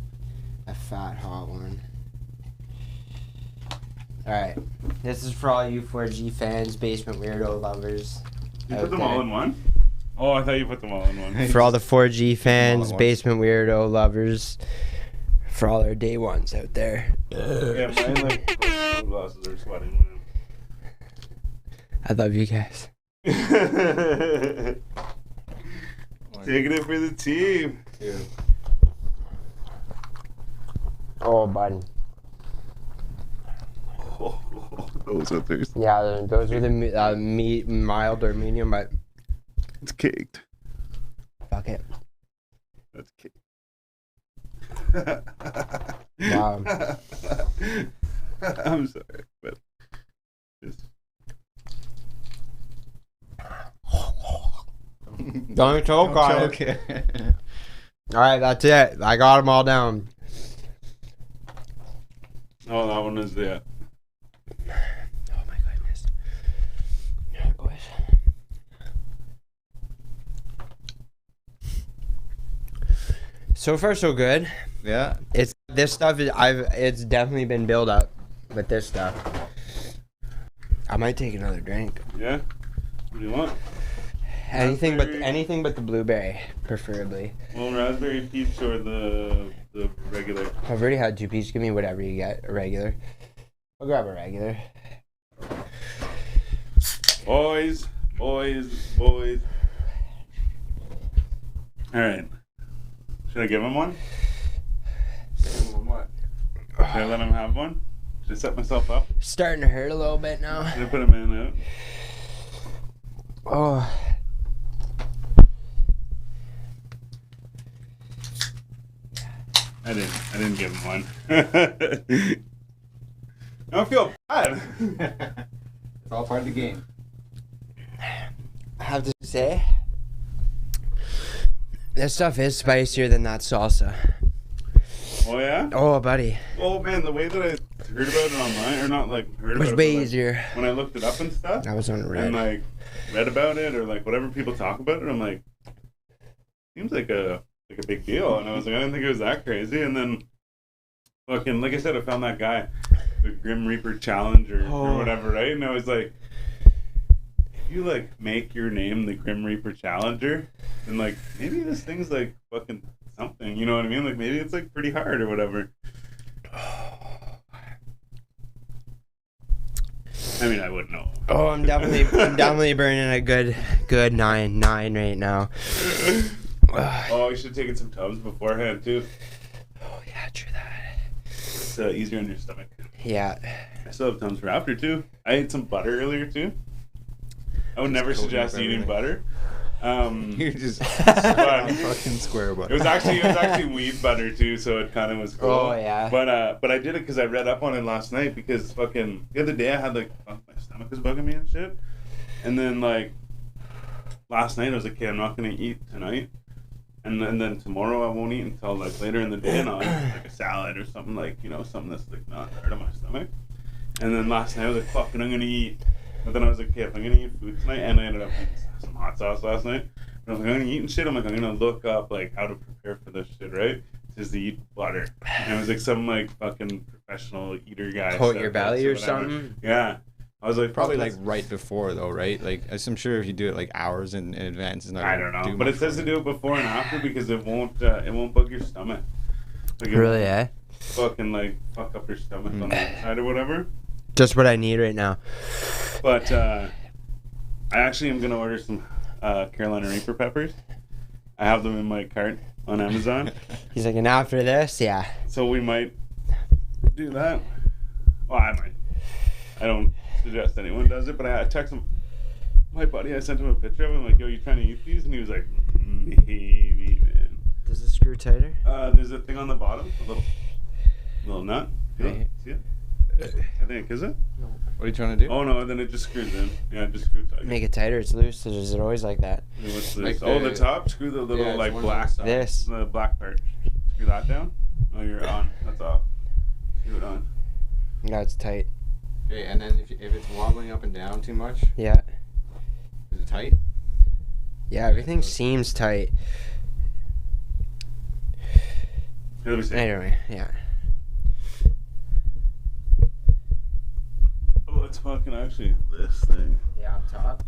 B: a fat hot one. Alright. This is for all you 4G fans, Basement Weirdo lovers.
A: You put them all in one? Oh, I thought you put them all in one.
B: For all the 4G fans, Basement Weirdo lovers. For all our day ones out there.
A: Yeah, my glasses are sweating.
B: I love you guys.
A: Taking it for the team.
C: Yeah.
B: Oh, buddy.
A: Oh, those are thirsty.
B: Yeah, those are the mild or medium, but
A: it's caked.
B: fuck it.
A: That's caked.
B: Wow.
A: I'm sorry, but just
B: Don't choke on it. Alright, that's it. I got them all down.
A: oh, that one is
B: Oh my goodness. Alright, boys. So far, so good.
C: Yeah.
B: It's definitely been built up with this stuff. I might take another drink.
A: Yeah. What do you want?
B: Anything but the blueberry, preferably.
A: Well, raspberry peach or the regular.
B: I've already had 2 peach. Give me whatever you get. A regular. I'll grab a regular.
A: Boys. All right. Should I give him one? Give him what? Should I let him have one? Should I set myself up?
B: Starting to hurt a little bit now.
A: Should I put a man out?
B: Oh.
A: I didn't give him one. I don't feel bad.
C: It's all part of the game.
B: I have to say, this stuff is spicier than that salsa.
A: Oh yeah?
B: Oh, buddy.
A: Oh man, the way that I heard about it online, or not like heard
B: It
A: about
B: was
A: it,
B: way
A: but, like,
B: easier.
A: when I looked it up and stuff,
B: I was on red.
A: and like read about it or like whatever people talk about it, I'm like, seems like a big deal, and I was like, I didn't think it was that crazy, and then fucking like I said, I found that guy, the Grim Reaper Challenge or whatever, right? And I was like, if you like make your name the Grim Reaper Challenger, then like maybe this thing's like fucking something, you know what I mean? Like maybe it's like pretty hard or whatever. I mean, I wouldn't know.
B: Oh, I'm definitely burning a good 9 right now.
A: Oh, you should have taken some Tums beforehand too.
B: Oh yeah, true that.
A: It's easier on your stomach.
B: Yeah.
A: I still have Tums for after too. I ate some butter earlier too. I would never suggest eating butter.
C: You're just fucking square butter.
A: It was actually weed butter too, so it kind of was cool.
B: Oh yeah.
A: But I did it because I read up on it last night because fucking the other day I had like my stomach was bugging me and shit, and then like last night I was like, okay, I'm not gonna eat tonight, and then tomorrow I won't eat until like later in the day, and I'll eat like a salad or something, like, you know, something that's like not hard on my stomach. And then last night I was like, fucking, I'm gonna eat. But then I was like, okay, if I'm gonna eat food tonight, and I ended up eating some hot sauce last night, and I was like, I'm gonna eat and shit. I'm like, I'm gonna look up like how to prepare for this shit, right? Just to eat butter. And it was like some like fucking professional eater guy.
B: Coat your belly or something?
A: Yeah. I was like,
C: probably like right before though, right? Like I'm sure if you do it like hours in advance, it's not.
A: I don't know, but it says to do it before and after because it won't bug your stomach. Like
B: really, eh?
A: fucking like fuck up your stomach on the inside or whatever.
B: Just what I need right now.
A: But I actually am gonna order some Carolina Reaper peppers. I have them in my cart on Amazon.
B: He's like, and after this, yeah.
A: So we might do that. Well, I might. I don't suggest anyone does it, but I text him. My buddy, I sent him a picture of him. Like, yo, you trying to eat these? And he was like, maybe, man.
B: Does it screw tighter?
A: There's a thing on the bottom, a little nut.
B: Right.
A: See it? I think, is it?
C: No. What are you trying to do?
A: Oh no, then it just screws in. Yeah, it just screws tight.
B: Make it tighter. It's loose. Or is it always like that?
A: What's this?
C: Like
A: The top. Screw the little like black.
B: This.
A: The black part. Screw that down. Oh, you're on. That's off. Screw it on.
B: No, it's tight.
C: Okay, and then if it's wobbling up and down too much,
B: Yeah.
C: is it tight?
B: Yeah, everything seems tight.
A: Here, let me see.
B: Anyway, yeah.
A: Oh, it's fucking actually this thing.
B: Yeah, up top.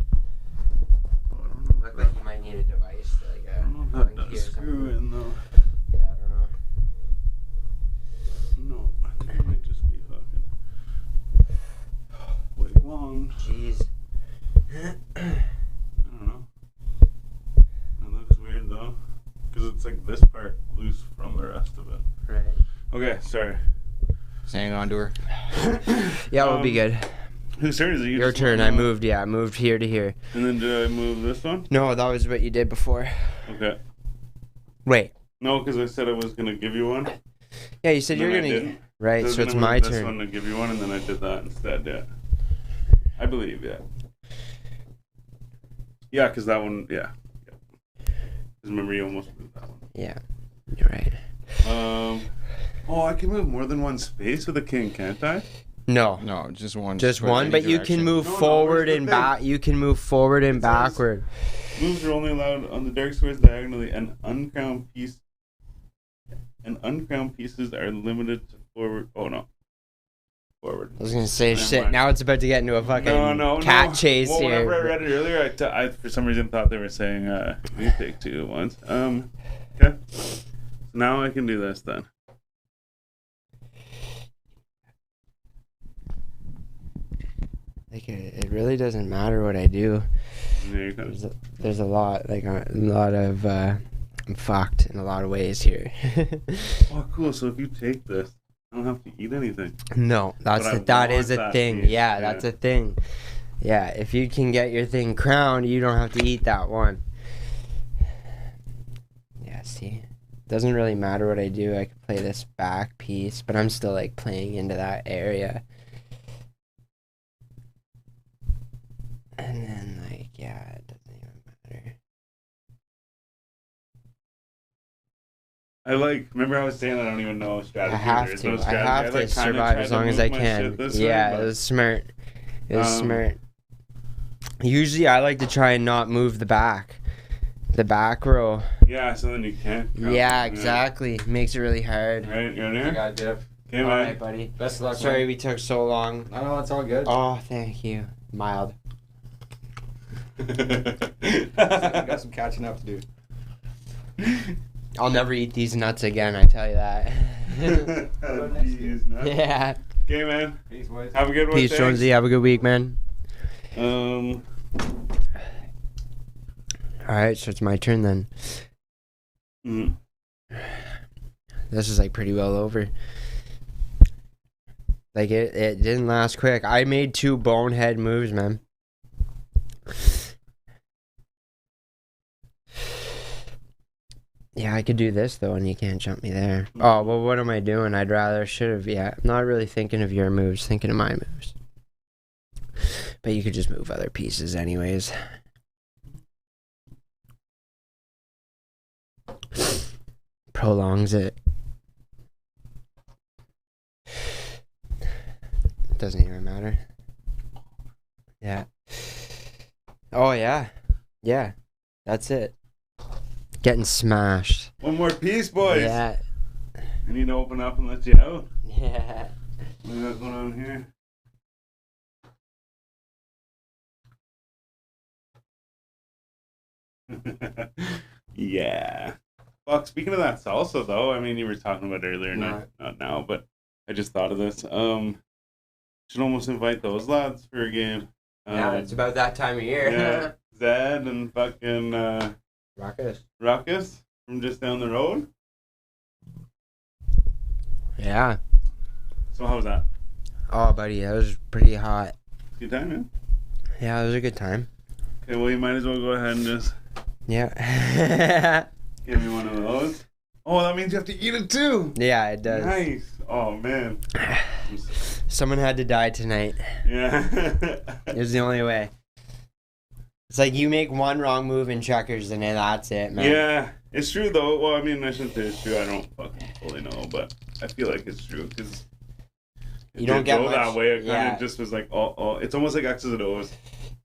A: Oh, I don't know.
B: Look like you might need a device to like
A: I don't know if that does screw in though.
B: Yeah, I don't know.
A: No, I think it might just be fucking way long.
B: Jeez.
A: I don't know. It looks weird though, because it's like this part loose from the rest of it.
B: Right.
A: Okay, sorry.
C: Just hang on to her.
B: Yeah, we'll be good.
A: Whose turn is it? You
B: Your
A: just
B: turn.
A: went
B: I moved. Yeah, I moved here to here.
A: And then did I move this one?
B: No, that was what you did before.
A: Okay.
B: Wait.
A: No, because I said I was gonna give you one.
B: Yeah, you said
A: and
B: you're
A: then I
B: gonna.
A: didn't.
B: Right,
A: I was
B: so it's
A: gonna
B: my
A: move this
B: turn.
A: one to give you one, and then I did that instead. Yeah. I believe. Yeah. Yeah, because that one. Yeah. Because remember you almost moved that one.
B: Yeah, you're right.
A: Oh, I can move more than one space with a king, can't I?
B: No.
C: No, just one.
B: Just
C: Put it
B: one,
C: any
B: but you
C: direction.
B: can move
A: No,
B: forward
A: where's the
B: and
A: thing?
B: back. You can move forward and
A: It says-
B: backward.
A: Moves are only allowed on the dark squares diagonally, and uncrowned piece. And uncrowned pieces are limited to forward. Oh no. Forward.
B: I was gonna say
A: Never
B: shit.
A: mind.
B: Now it's about to get into a fucking
A: No.
B: cat chase
A: Well,
B: here.
A: whenever I read it earlier, I for some reason thought they were saying you take two at once. Okay. So now I can do this then.
B: Like it really doesn't matter what I do.
A: There you go.
B: There's a lot of I'm fucked in a lot of ways here.
A: Oh, cool. So if you take this, I don't have to eat anything.
B: No, that is a
A: that
B: thing.
A: piece,
B: Yeah, that's a thing. Yeah, if you can get your thing crowned, you don't have to eat that one. Yeah, see? Doesn't really matter what I do. I could play this back piece, but I'm still like playing into that area. And then like, yeah, it doesn't even matter.
A: I remember I was saying I don't even know strategy.
B: I have
A: There's
B: to.
A: no
B: I
A: strategy.
B: have to
A: kinda
B: survive
A: tried
B: as
A: to
B: long as
A: move
B: I
A: my
B: can.
A: shit this way,
B: Yeah,
A: but,
B: it was smart. It was smart.
A: Usually
B: I like to try and not move the back row.
A: Yeah, so then you can't.
B: Yeah, exactly. Makes it really hard.
A: Right, you're in
C: I
A: here?
C: got dip.
A: Okay,
B: All
A: man.
B: right, buddy.
C: Best of luck.
B: Sorry
C: man.
B: we took so long.
C: No, that's all good.
B: Oh, thank you. Mild.
C: Got some catching up to do.
B: I'll never eat these nuts again, I tell you that.
A: Jeez, nuts.
B: Yeah.
A: Okay, man.
C: Peace, boys.
A: Have a good one.
B: Peace,
A: thanks.
B: Jonesy. Have a good week, man.
A: Um,
B: Alright, so it's my turn then.
A: mm,
B: This is like pretty well over. Like it didn't last quick. I made 2 bonehead moves, man. Yeah, I could do this though, and you can't jump me there. Oh, well, what am I doing? Should have, yeah. I'm not really thinking of your moves, thinking of my moves. But you could just move other pieces anyways. Prolongs it. Doesn't even matter. Yeah. Oh, yeah. Yeah. That's it. Getting smashed.
A: one more piece, boys.
B: Yeah.
A: I need to open up and let you out.
B: Yeah.
A: What we got going on here? Yeah. Fuck, speaking of that salsa, though, I mean, you were talking about it earlier, not now, but I just thought of this. Should almost invite those lads for a game.
B: Yeah, it's about that time of year.
A: Yeah, Zed and fucking Ruckus from just down the road.
B: Yeah.
A: So how was that?
B: Oh, buddy, that was pretty hot.
A: Good time, man.
B: Yeah, it was a good time.
A: Okay, well, you might as well go ahead and just give me one of those. Oh, that means you have to eat it too.
B: Yeah, it does.
A: Nice. Oh, man.
B: Someone had to die tonight.
A: Yeah.
B: It was the only way. It's like you make one wrong move in checkers and then that's it, man.
A: Yeah, it's true though. Well, I mean, I shouldn't say it's true. I don't fucking fully know, but I feel like it's true because
B: you don't get much,
A: that way. It kind of just was like, oh, it's almost like X's and O's.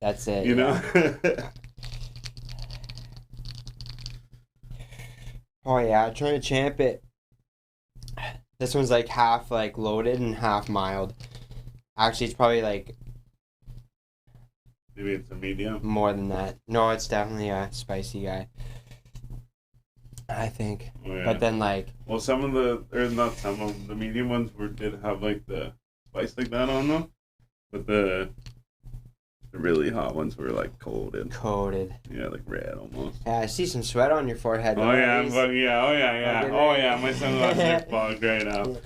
B: That's it.
A: You know?
B: Oh yeah, trying to champ it. This one's like half like loaded and half mild. Actually, it's probably like
A: maybe it's a medium.
B: More than that. No, it's definitely a spicy guy. I think. Oh, yeah. But then like.
A: Well, the medium ones did have like the spice like that on them, but the really hot ones were like coated. Yeah, like red almost.
B: Yeah, I see some sweat on your forehead.
A: Oh yeah, oh yeah. My sunglasses are fogged right now.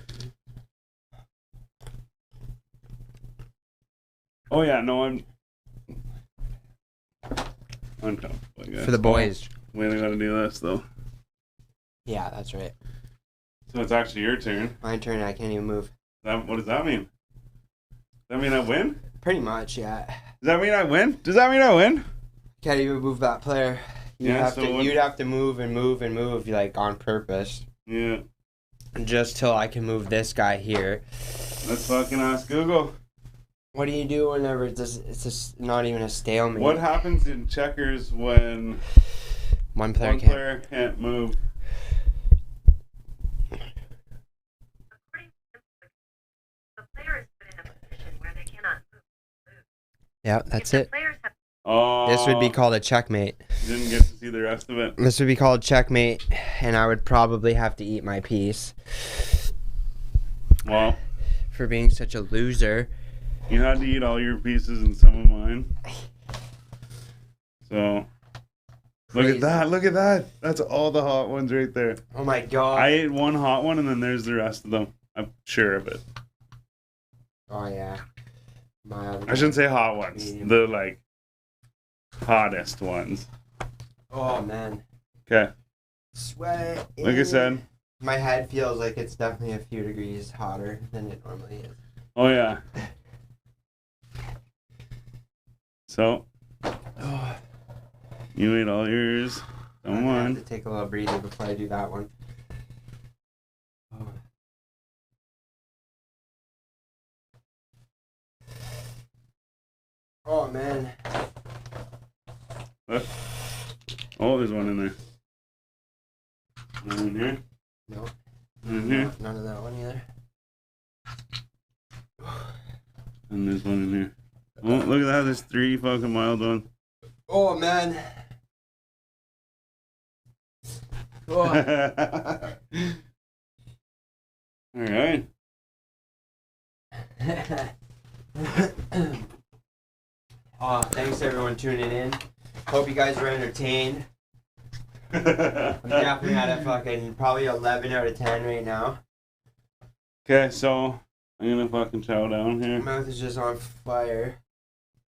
A: Oh yeah, no, I'm uncomfortable.
B: For the boys.
A: We only gotta do this though.
B: Yeah, that's right.
A: So it's actually your turn.
B: My turn. I can't even move.
A: What does that mean? Does that mean I win?
B: Pretty much, yeah.
A: Does that mean I win?
B: Can't even move that player. You'd have to move and move and move like on purpose.
A: Yeah.
B: Just till I can move this guy here.
A: Let's fucking ask Google.
B: What do you do whenever it's just not even a stalemate?
A: What happens in checkers when
B: one player
A: can't move?
B: Yeah, that's it. This would be called a checkmate.
A: Didn't get to see the rest of it.
B: This would be called checkmate, and I would probably have to eat my piece.
A: Well,
B: for being such a loser.
A: You had to eat all your pieces and some of mine. So, look at that. That's all the hot ones right there.
B: Oh my god.
A: I ate one hot one, and then there's the rest of them. I'm sure of it.
B: Oh yeah.
A: I shouldn't say hot ones. Medium. The like hottest ones.
B: Oh man.
A: Okay.
B: Sweat.
A: Like I said.
B: My head feels like it's definitely a few degrees hotter than it normally is.
A: Oh yeah. So. You ate all yours. Don't mind.
B: I have to take a little breather before I do that one. Oh man.
A: What? Oh, there's one in there. One in here?
B: No.
A: One in here?
B: None of that one either.
A: And there's one in here. Oh, look at that. There's 3 fucking mild ones.
B: Oh man. Oh.
A: Alright.
B: Oh, thanks everyone tuning in. Hope you guys were entertained. I'm definitely at a fucking probably 11 out of 10 right now.
A: Okay, so I'm gonna fucking chow down here.
B: My mouth is just on fire.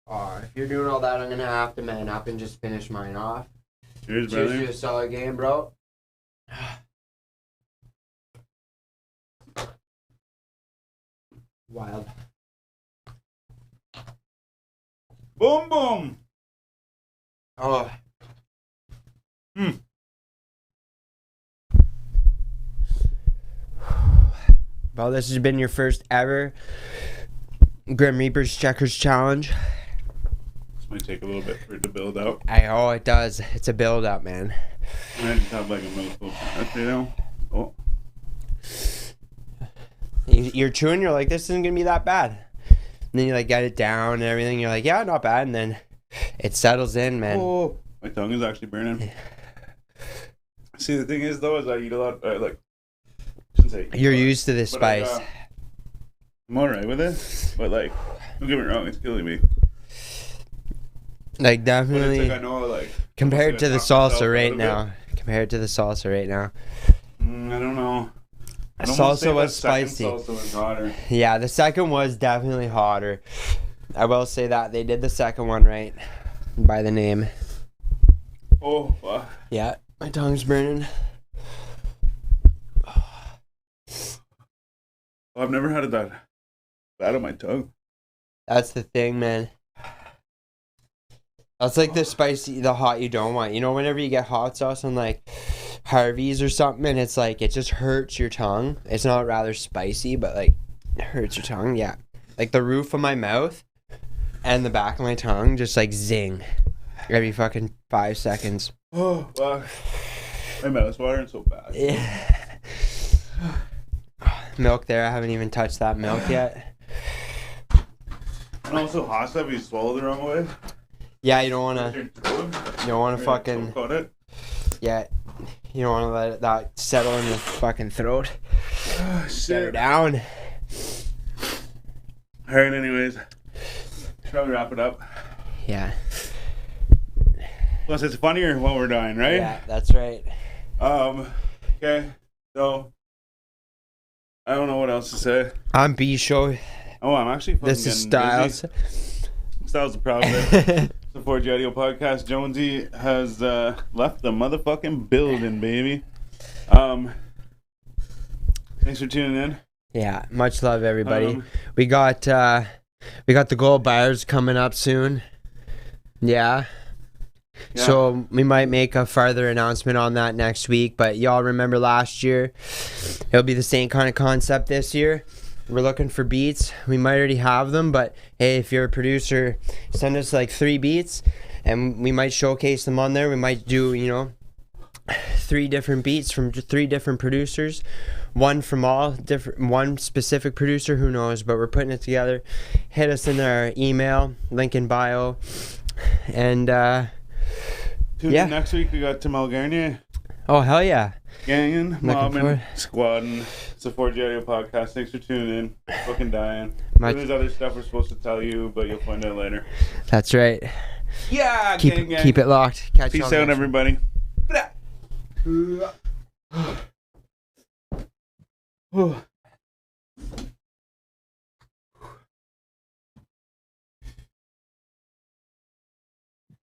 B: Oh, if you're doing all that, I'm gonna have to man up and just finish mine off.
A: Cheers, brother.
B: Cheers to a solid game, bro. Wild.
A: Boom, boom.
B: Oh. Well, this has been your first ever Grim Reaper's Checkers Challenge.
A: This might take a little bit for it to build up.
B: Oh, it does. It's a build up, man.
A: I just have like a mouthful. You know? Oh.
B: You're chewing, you're like, this isn't going to be that bad. And then you like get it down and everything. You're like, yeah, not bad. And then it settles in, man.
A: Oh, my tongue is actually burning. See, the thing is, though, is I eat a lot. Like, shouldn't say.
B: You're used to the spice.
A: I'm alright with it, but like, don't get me wrong, it's killing me.
B: Like definitely.
A: But it's like I know, like
B: compared to the salsa right now. Compared to the salsa right now.
A: I don't know.
B: Salsa was spicy.
A: Salsa was hotter.
B: Yeah, the second was definitely hotter. I will say that they did the second one right by the name.
A: Oh, fuck.
B: Yeah, my tongue's burning.
A: I've never had that bad on my tongue.
B: That's the thing, man. That's like the spicy, the hot you don't want. You know, whenever you get hot sauce on like Harvey's or something, and it's like it just hurts your tongue. It's not rather spicy, but like it hurts your tongue. Yeah, like the roof of my mouth and the back of my tongue just like zing every fucking 5 seconds.
A: Oh, fuck. My mouth's watering so bad.
B: Yeah. Milk there. I haven't even touched that milk yet.
A: And also hot stuff, you swallow the wrong way.
B: Yeah, you don't wanna. You don't wanna fucking. Yeah, you don't wanna let that settle in your fucking throat.
A: Oh, shit.
B: Set down.
A: Alright, anyways. Should probably wrap it up.
B: Yeah.
A: Plus, it's funnier while we're dying, right?
B: Yeah, that's right.
A: Okay. So, I don't know what else to say.
B: I'm B Show.
A: Oh, I'm actually fucking
B: This is Styles.
A: busy. Styles the proud of it. The 4G Audio Podcast. Jonesy has left the motherfucking building, baby. Thanks for tuning in.
B: Yeah, much love, everybody. We got the gold bars coming up soon. Yeah. So we might make a further announcement on that next week. But y'all remember last year? It'll be the same kind of concept this year. We're looking for beats. We might already have them, but hey, if you're a producer, send us like 3 beats and we might showcase them on there. We might do, 3 different beats from 3 different producers. One from one specific producer, who knows, but we're putting it together. Hit us in our email, link in bio. And
A: Tune in next week. We got Tamal Garnier.
B: Oh, hell yeah.
A: Gangin', mobbing, squadding. It's the 4G Audio Podcast. Thanks for tuning in. Fucking dying. There's other stuff we're supposed to tell you, but you'll find out later.
B: That's right.
A: Yeah, gang.
B: Keep it locked. Catch
A: Peace out, everybody.